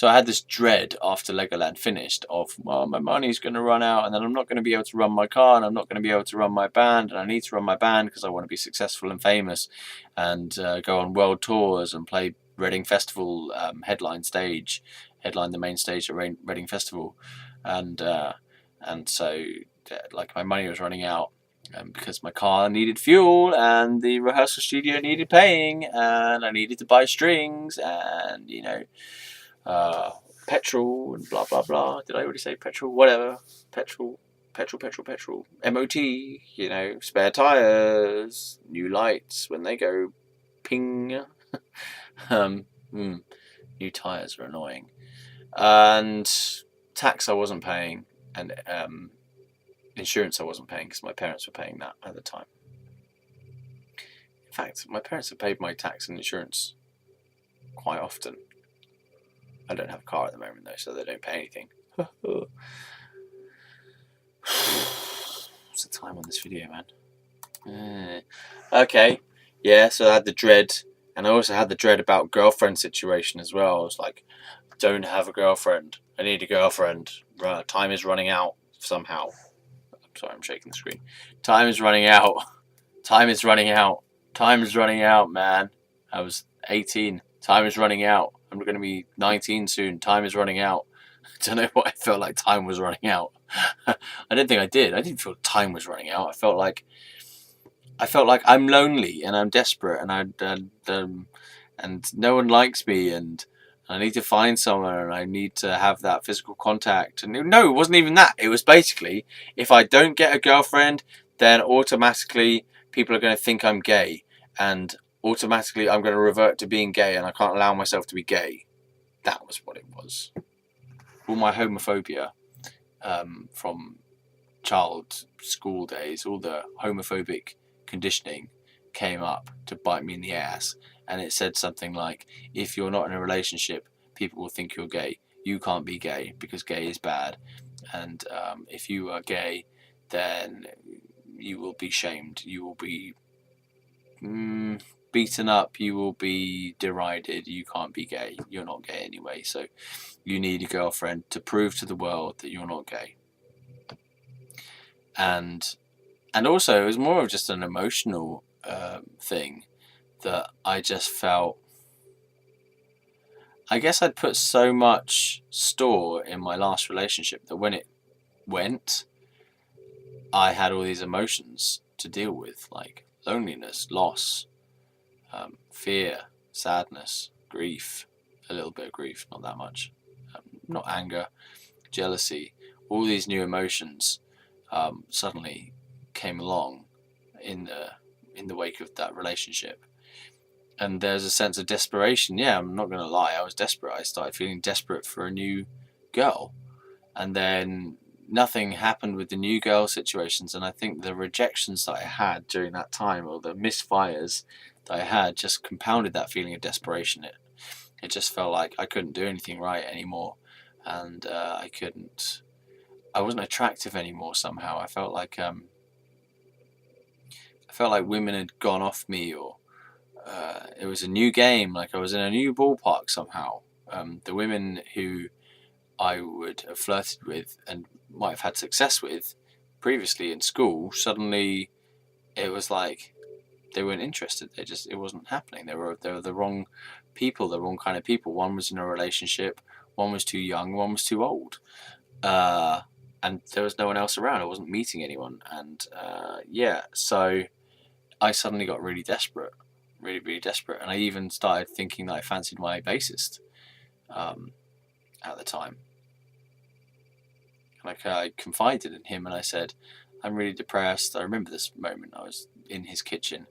I had this dread after Legoland finished of, well, my money's going to run out, and then I'm not going to be able to run my car, and I'm not going to be able to run my band, and I need to run my band because I want to be successful and famous, and go on world tours and play Reading Festival, headline the main stage at Reading Festival, and so like my money was running out. Because my car needed fuel, and the rehearsal studio needed paying, and I needed to buy strings, and petrol and blah blah blah. Did I already say petrol? Whatever. Petrol. MOT. Spare tires, new lights when they go ping. New tires are annoying, and tax I wasn't paying, and insurance I wasn't paying because my parents were paying that at the time. In fact, my parents have paid my tax and insurance quite often. I don't have a car at the moment though, so they don't pay anything. What's the time on this video, man? Okay, yeah, so I had the dread, and I also had the dread about girlfriend situation as well. I was like, don't have a girlfriend. I need a girlfriend. Time is running out somehow. Sorry, I'm shaking the screen. Time is running out. Time is running out. Time is running out, man. I was 18. Time is running out. I'm going to be 19 soon. Time is running out. I don't know what I felt like time was running out. I don't think I did. I didn't feel time was running out. I felt like I'm lonely and I'm desperate, and no one likes me, and I need to find someone, and I need to have that physical contact. And no, it wasn't even that. It was basically, if I don't get a girlfriend, then automatically people are going to think I'm gay, and automatically I'm going to revert to being gay, and I can't allow myself to be gay. That was what it was. All my homophobia from child school days, all the homophobic conditioning came up to bite me in the ass, and it said something like, if you're not in a relationship, people will think you're gay. You can't be gay because gay is bad, and if you are gay, then you will be shamed, you will be beaten up, you will be derided. You can't be gay, you're not gay anyway, so you need a girlfriend to prove to the world that you're not gay. And also, it was more of just an emotional thing that I just felt. I guess I'd put so much store in my last relationship that when it went, I had all these emotions to deal with, like loneliness, loss, fear, sadness, grief, a little bit of grief, not that much, not anger, jealousy. All these new emotions suddenly came along in the wake of that relationship, and there's a sense of desperation. Yeah, I'm not going to lie, I was desperate. I started feeling desperate for a new girl, and then nothing happened with the new girl situations, and I think the rejections that I had during that time, or the misfires that I had, just compounded that feeling of desperation. It just felt like I couldn't do anything right anymore, and I wasn't attractive anymore somehow. I felt like women had gone off me, or it was a new game, like I was in a new ballpark somehow. The women who I would have flirted with and might have had success with previously in school, suddenly it was like they weren't interested. It wasn't happening. They were the wrong people, the wrong kind of people. One was in a relationship, one was too young, one was too old, uh, and there was no one else around. I wasn't meeting anyone, and yeah, so I suddenly got really desperate, really, really desperate, and I even started thinking that I fancied my bassist um, at the time. Like, I confided in him and I said, I'm really depressed. I remember this moment. I was in his kitchen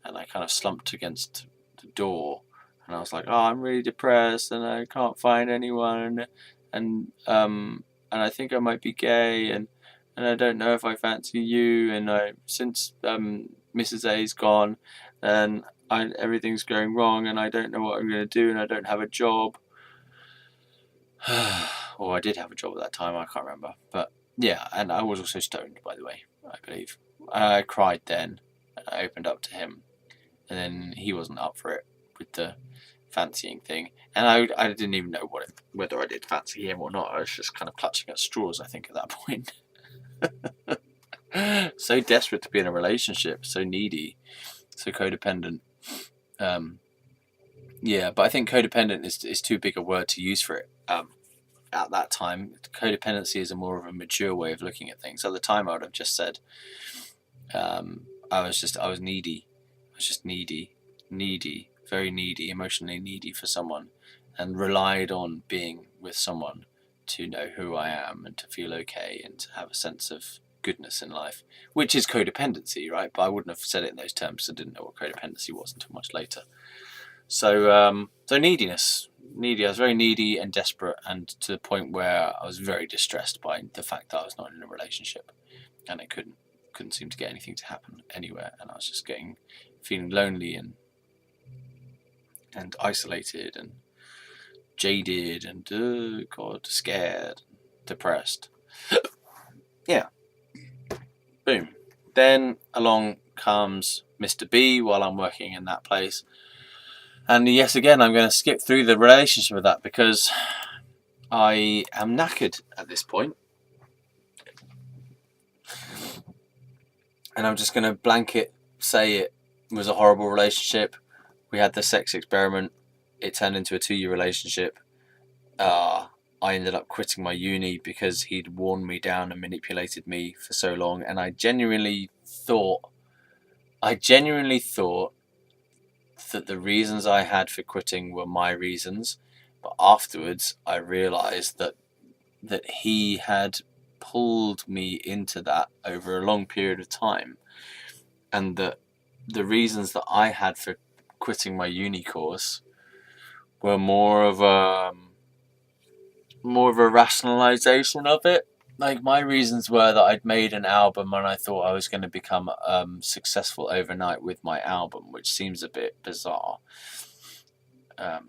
and I kind of slumped against the door and I was like, oh, I'm really depressed and I can't find anyone, and I think I might be gay, and I don't know if I fancy you, and since Mrs.A.'s gone, and everything's going wrong and I don't know what I'm going to do, and I don't have a job. Or I did have a job at that time, I can't remember. But yeah, and I was also stoned, by the way, I believe. I cried then, and I opened up to him, and then he wasn't up for it with the fancying thing. And I didn't even know whether I did fancy him or not. I was just kind of clutching at straws, I think, at that point. So desperate to be in a relationship, so needy, so codependent. Yeah, but I think codependent is too big a word to use for it. At that time, codependency is a more of a mature way of looking at things. At the time, I would have just said, I was needy. I was just needy, very needy, emotionally needy for someone, and relied on being with someone to know who I am and to feel okay and to have a sense of goodness in life, which is codependency, right? But I wouldn't have said it in those terms, so I didn't know what codependency was until much later. So neediness, needy. I was very needy and desperate, and to the point where I was very distressed by the fact that I was not in a relationship, and I couldn't seem to get anything to happen anywhere, and I was just feeling lonely and isolated and jaded and scared, depressed. Yeah. Boom. Then along comes Mr. B while I'm working in that place. And yes, again, I'm going to skip through the relationship with that because I am knackered at this point. And I'm just going to blanket say it was a horrible relationship. We had the sex experiment. It turned into a 2-year relationship. I ended up quitting my uni because he'd worn me down and manipulated me for so long. And I genuinely thought that the reasons I had for quitting were my reasons. But afterwards, I realised that he had pulled me into that over a long period of time, and that the reasons that I had for quitting my uni course were more of a rationalization of it. Like, my reasons were that I'd made an album and I thought I was going to become successful overnight with my album, which seems a bit bizarre to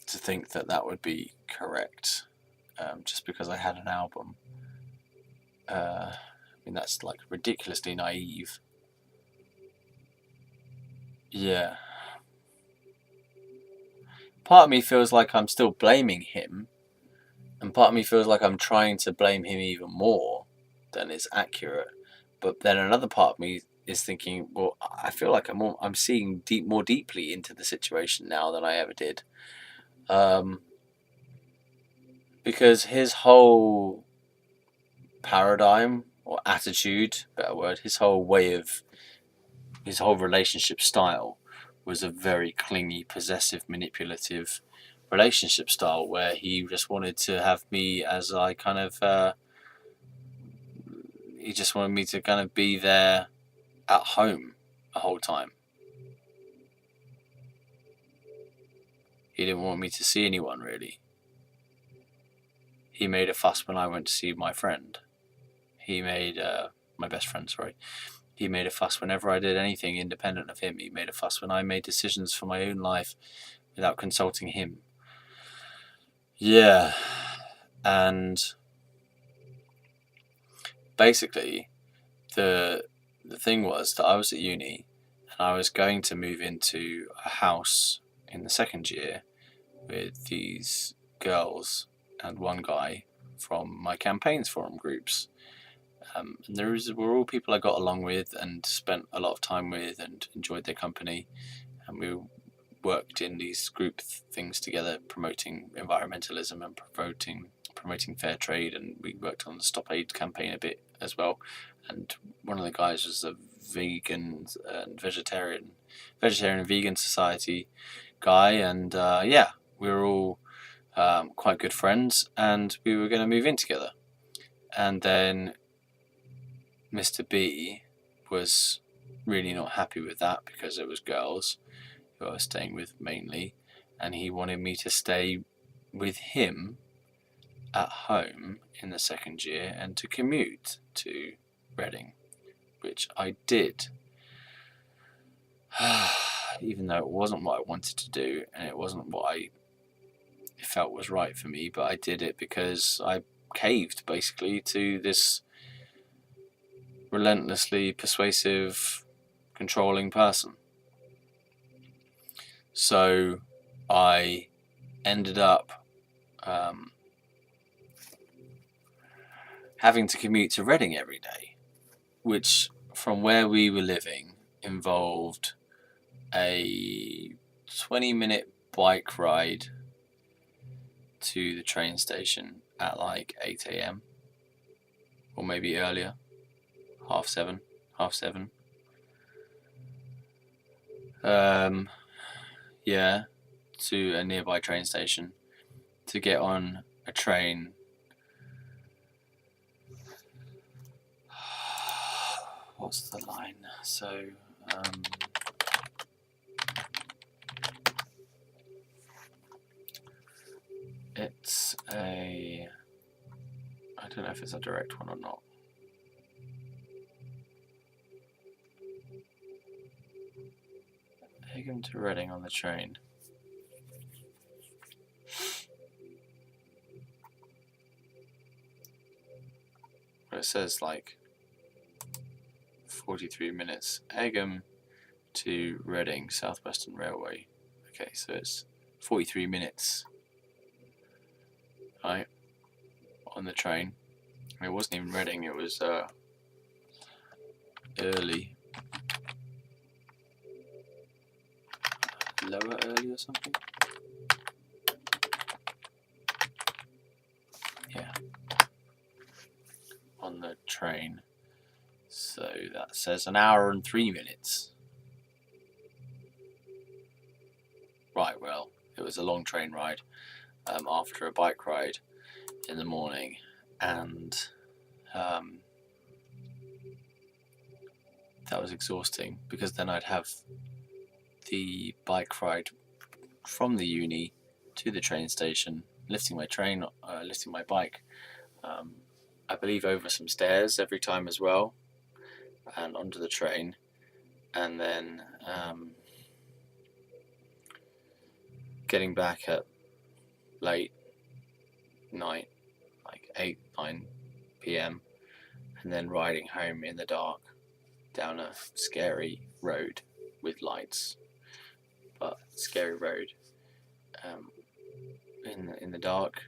think that would be correct, just because I had an album. I mean, that's like ridiculously naive. Yeah. Part of me feels like I'm still blaming him, and part of me feels like I'm trying to blame him even more than is accurate. But then another part of me is thinking, well, I feel like I'm seeing more deeply into the situation now than I ever did, because his whole paradigm or attitude, better word, his whole relationship style was a very clingy, possessive, manipulative relationship style where he just wanted to have me as I kind of he just wanted me to kind of be there at home the whole time. He didn't want me to see anyone, really. He made a fuss when I went to see my friend. He made, my best friend, sorry. He made a fuss whenever I did anything independent of him. He made a fuss when I made decisions for my own life without consulting him. Yeah. And basically, the thing was that I was at uni and I was going to move into a house in the second year with these girls and one guy from my campaigns forum groups. And were all people I got along with and spent a lot of time with and enjoyed their company. And we worked in these group things together, promoting environmentalism and promoting fair trade. And we worked on the Stop AIDS campaign a bit as well. And one of the guys was a vegan and vegetarian and vegan society guy. And yeah, we were all quite good friends, and we were going to move in together. And then Mr. B was really not happy with that because it was girls who I was staying with mainly, and he wanted me to stay with him at home in the second year and to commute to Reading, which I did. Even though it wasn't what I wanted to do and it wasn't what I felt was right for me, but I did it because I caved basically to this relentlessly persuasive, controlling person. So I ended up having to commute to Reading every day, which from where we were living involved a 20-minute bike ride to the train station at like 8 a.m. or maybe earlier, half seven. Yeah, to a nearby train station to get on a train. What's the line? So, it's a... I don't know if it's a direct one or not. Egham to Reading on the train. Well, it says like 43 minutes. Egham to Reading, South Western Railway. Okay, so it's 43 minutes, right, on the train. It wasn't even Reading, it was early. Lower early or something? Yeah. On the train. So that says an hour and 3 minutes. Right, well, it was a long train ride after a bike ride in the morning, and that was exhausting because then I'd have the bike ride from the uni to the train station, lifting my bike, I believe over some stairs every time as well, and onto the train, and then getting back at late night, like 8-9 p.m, and then riding home in the dark down a scary road with lights, but scary road in the dark.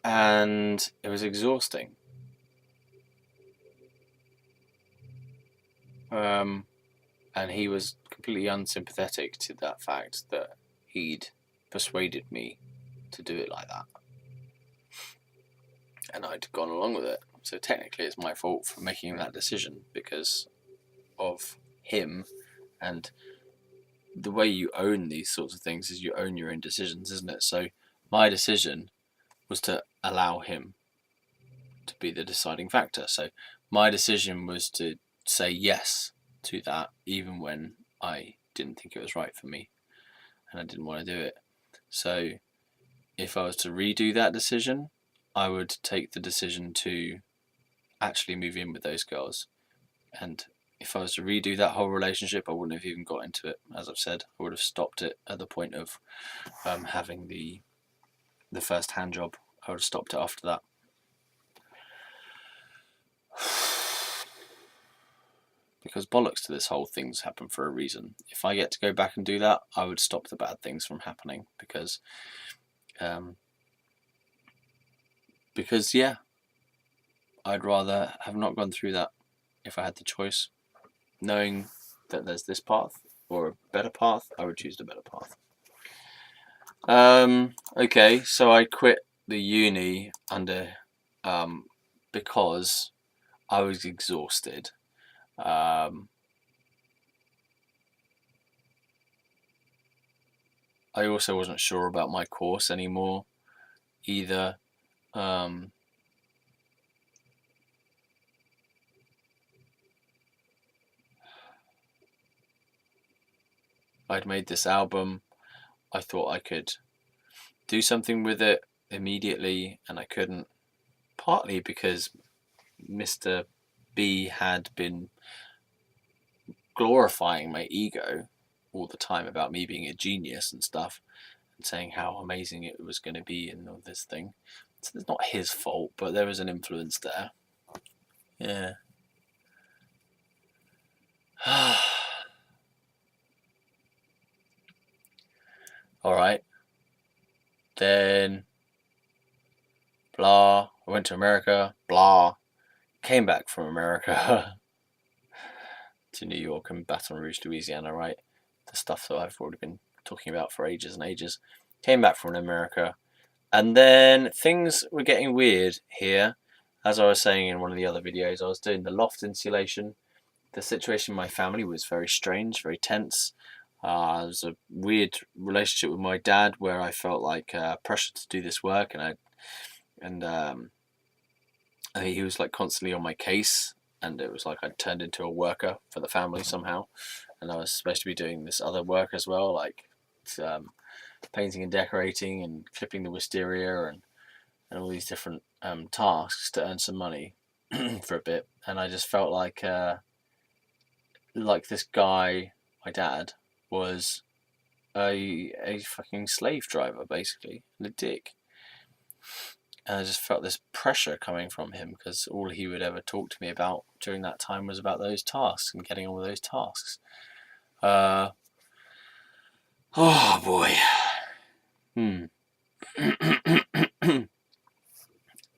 And it was exhausting. And he was completely unsympathetic to that fact that he'd persuaded me to do it like that, and I'd gone along with it. So technically it's my fault for making that decision because of him. And the way you own these sorts of things is you own your own decisions, isn't it? So my decision was to allow him to be the deciding factor. So my decision was to say yes to that, even when I didn't think it was right for me, and I didn't want to do it. So if I was to redo that decision, I would take the decision to actually move in with those girls. And if I was to redo that whole relationship, I wouldn't have even got into it. As I've said, I would have stopped it at the point of having the first hand job. I would have stopped it after that. Because bollocks to this whole thing's happened for a reason. If I get to go back and do that, I would stop the bad things from happening. Because yeah, I'd rather have not gone through that if I had the choice. Knowing that there's this path or a better path, I would choose the better path. Okay, so I quit the uni because I was exhausted. I also wasn't sure about my course anymore either. I'd made this album. I thought I could do something with it immediately, and I couldn't. Partly because Mr.B had been glorifying my ego all the time about me being a genius and stuff, and saying how amazing it was going to be and all this thing. So it's not his fault, but there was an influence there. Yeah. All right. Then, blah. I went to America. Blah. Came back from America to New York and Baton Rouge, Louisiana. Right. The stuff that I've already been talking about for ages and ages. Came back from America, and then things were getting weird here. As I was saying in one of the other videos, I was doing the loft insulation. The situation in my family was very strange, very tense. It was a weird relationship with my dad where I felt like pressure to do this work, and he was like constantly on my case, and it was like I turned into a worker for the family somehow, and I was supposed to be doing this other work as well, like painting and decorating and clipping the wisteria and all these different tasks to earn some money for a bit, and I just felt like this guy, my dad, was a fucking slave driver, basically, and a dick. And I just felt this pressure coming from him because all he would ever talk to me about during that time was about those tasks and getting on with those tasks. Oh boy.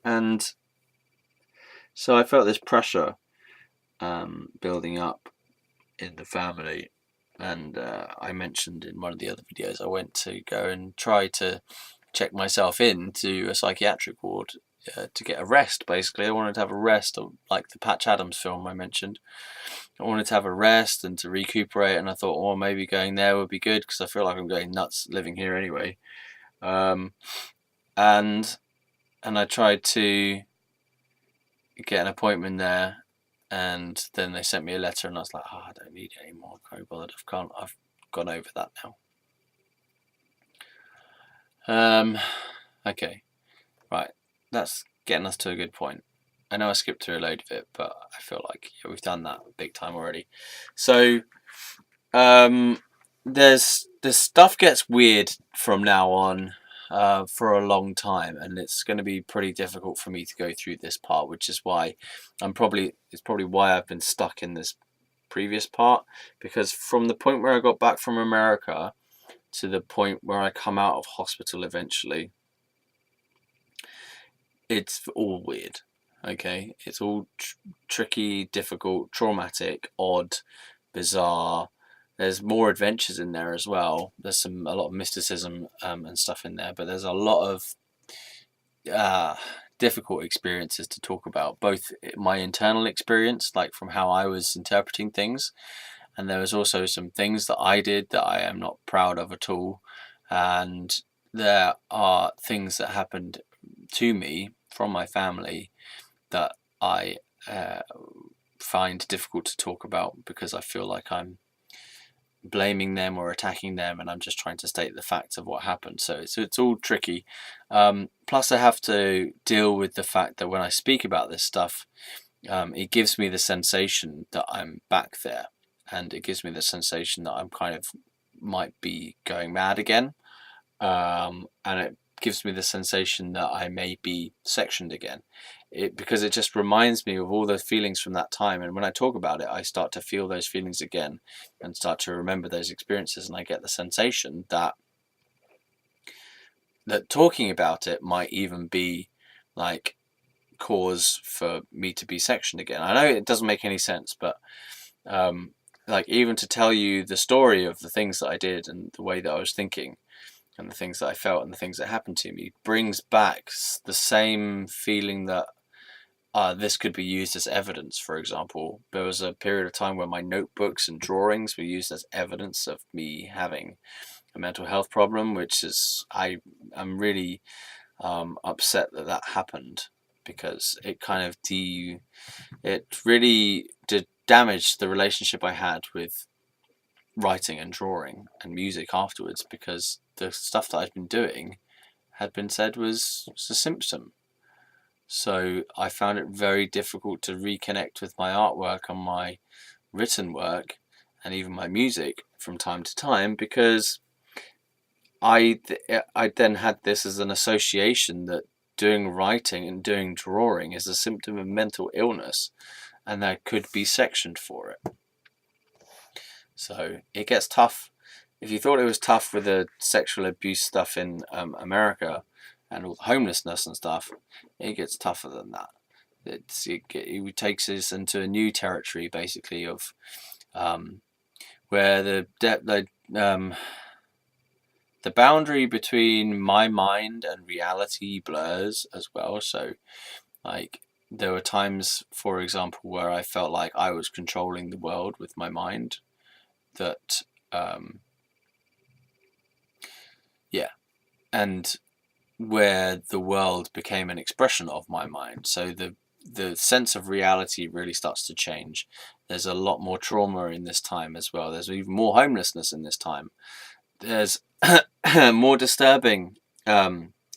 And so I felt this pressure building up in the family, and I mentioned in one of the other videos I went to go and try to check myself into a psychiatric ward to get a rest. Basically, I wanted to have a rest, like the Patch Adams film I mentioned. I wanted to have a rest and to recuperate, and I thought, well, maybe going there would be good because I feel like I'm going nuts living here anyway. And I tried to get an appointment there, and then they sent me a letter, and I was like, I don't need it anymore. I can't be bothered. I've gone over that now. Okay, right. That's getting us to a good point. I know I skipped through a load of it, but I feel like we've done that big time already. So, there's this stuff gets weird from now on. For a long time, and it's going to be pretty difficult for me to go through this part, which is why it's probably why I've been stuck in this previous part, because from the point where I got back from America to the point where I come out of hospital eventually, it's all weird. Okay, it's all tricky, difficult, traumatic, odd, bizarre. There's more adventures in there as well. There's a lot of mysticism and stuff in there, but there's a lot of difficult experiences to talk about. Both my internal experience, like from how I was interpreting things, and there was also some things that I did that I am not proud of at all. And there are things that happened to me from my family that I find difficult to talk about because I feel like I'm blaming them or attacking them, and I'm just trying to state the facts of what happened. So it's all tricky. Plus, I have to deal with the fact that when I speak about this stuff, it gives me the sensation that I'm back there, and it gives me the sensation that I'm kind of might be going mad again, and it gives me the sensation that I may be sectioned again. Because it just reminds me of all those feelings from that time, and when I talk about it, I start to feel those feelings again and start to remember those experiences, and I get the sensation that talking about it might even be like cause for me to be sectioned again. I know it doesn't make any sense, but like even to tell you the story of the things that I did and the way that I was thinking and the things that I felt and the things that happened to me brings back the same feeling that this could be used as evidence. For example, there was a period of time where my notebooks and drawings were used as evidence of me having a mental health problem, which is I'm really upset that that happened, because it kind of it really did damage the relationship I had with writing and drawing and music afterwards, because the stuff that I'd been doing had been said was a symptom. So I found it very difficult to reconnect with my artwork and my written work and even my music from time to time, because I then had this as an association that doing writing and doing drawing is a symptom of mental illness, and I could be sectioned for it. So it gets tough. If you thought it was tough with the sexual abuse stuff in America and all the homelessness and stuff, it gets tougher than that. It takes us into a new territory, basically, of where the boundary between my mind and reality blurs as well. So, like, there were times, for example, where I felt like I was controlling the world with my mind. That, and where the world became an expression of my mind. So the sense of reality really starts to change. There's a lot more trauma in this time as well. There's even more homelessness in this time. There's more disturbing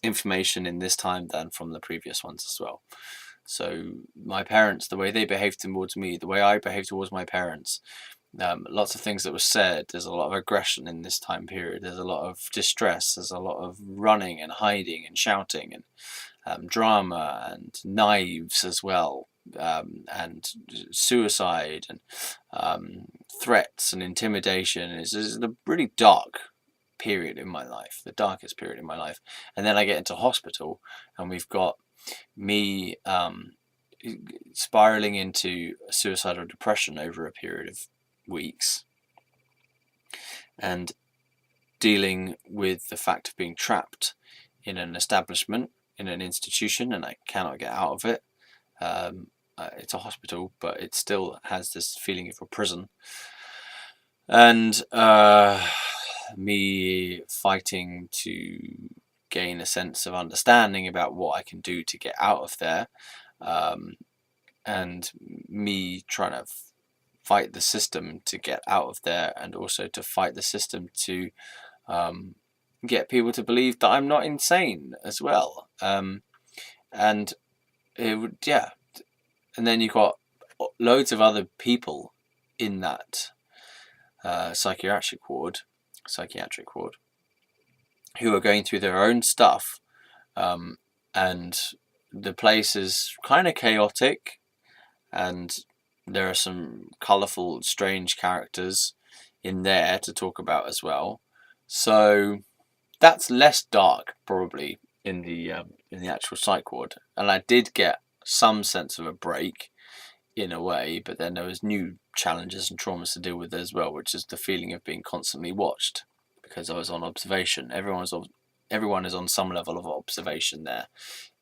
information in this time than from the previous ones as well. So my parents, the way they behaved towards me, the way I behaved towards my parents, lots of things that were said. There's a lot of aggression in this time period. There's a lot of distress. There's a lot of running and hiding and shouting and drama and knives as well, and suicide and threats and intimidation. It's a really dark period in my life, the darkest period in my life. And then I get into hospital, and we've got me spiraling into suicidal depression over a period of weeks, and dealing with the fact of being trapped in an establishment, in an institution, and I cannot get out of it. It's a hospital, but it still has this feeling of a prison. And me fighting to gain a sense of understanding about what I can do to get out of there, and me trying to fight the system to get out of there, and also to fight the system to get people to believe that I'm not insane as well. And it would, yeah. And then you've got loads of other people in that psychiatric ward, who are going through their own stuff, and the place is kind of chaotic, and there are some colourful, strange characters in there to talk about as well. So that's less dark, probably, in the actual psych ward. And I did get some sense of a break, in a way, but then there was new challenges and traumas to deal with as well, which is the feeling of being constantly watched, because I was on observation. Everyone is on some level of observation there.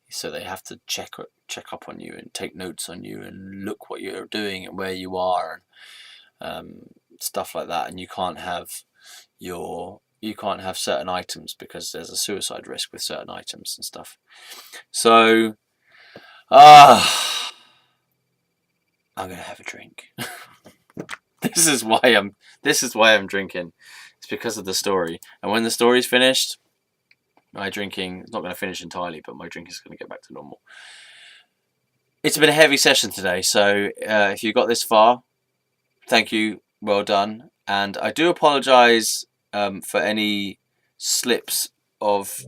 So they have to check up on you and take notes on you and look what you're doing and where you are, and stuff like that. And you can't have certain items because there's a suicide risk with certain items and stuff. So I'm gonna have a drink. This is why I'm drinking. It's because of the story. And when the story's finished, my drinking is not going to finish entirely, but my drink is going to get back to normal. It's been a heavy session today, so if you got this far, thank you, well done. And I do apologise for any slips of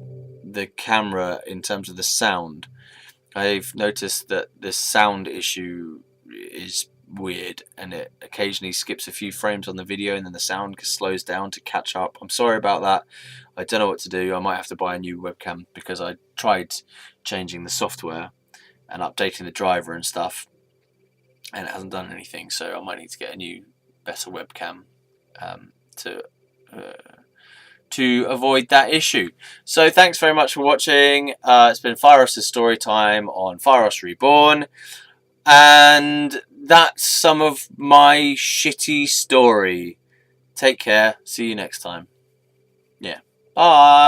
the camera in terms of the sound. I've noticed that the sound issue is weird, and it occasionally skips a few frames on the video and then the sound slows down to catch up. I'm sorry about that. I don't know what to do. I might have to buy a new webcam because I tried changing the software and updating the driver and stuff, and it hasn't done anything, so I might need to get a new, better webcam to avoid that issue. So thanks very much for watching. It's been Fieros' story time on Fieros Reborn, and that's some of my shitty story. Take care. See you next time. Yeah. Bye.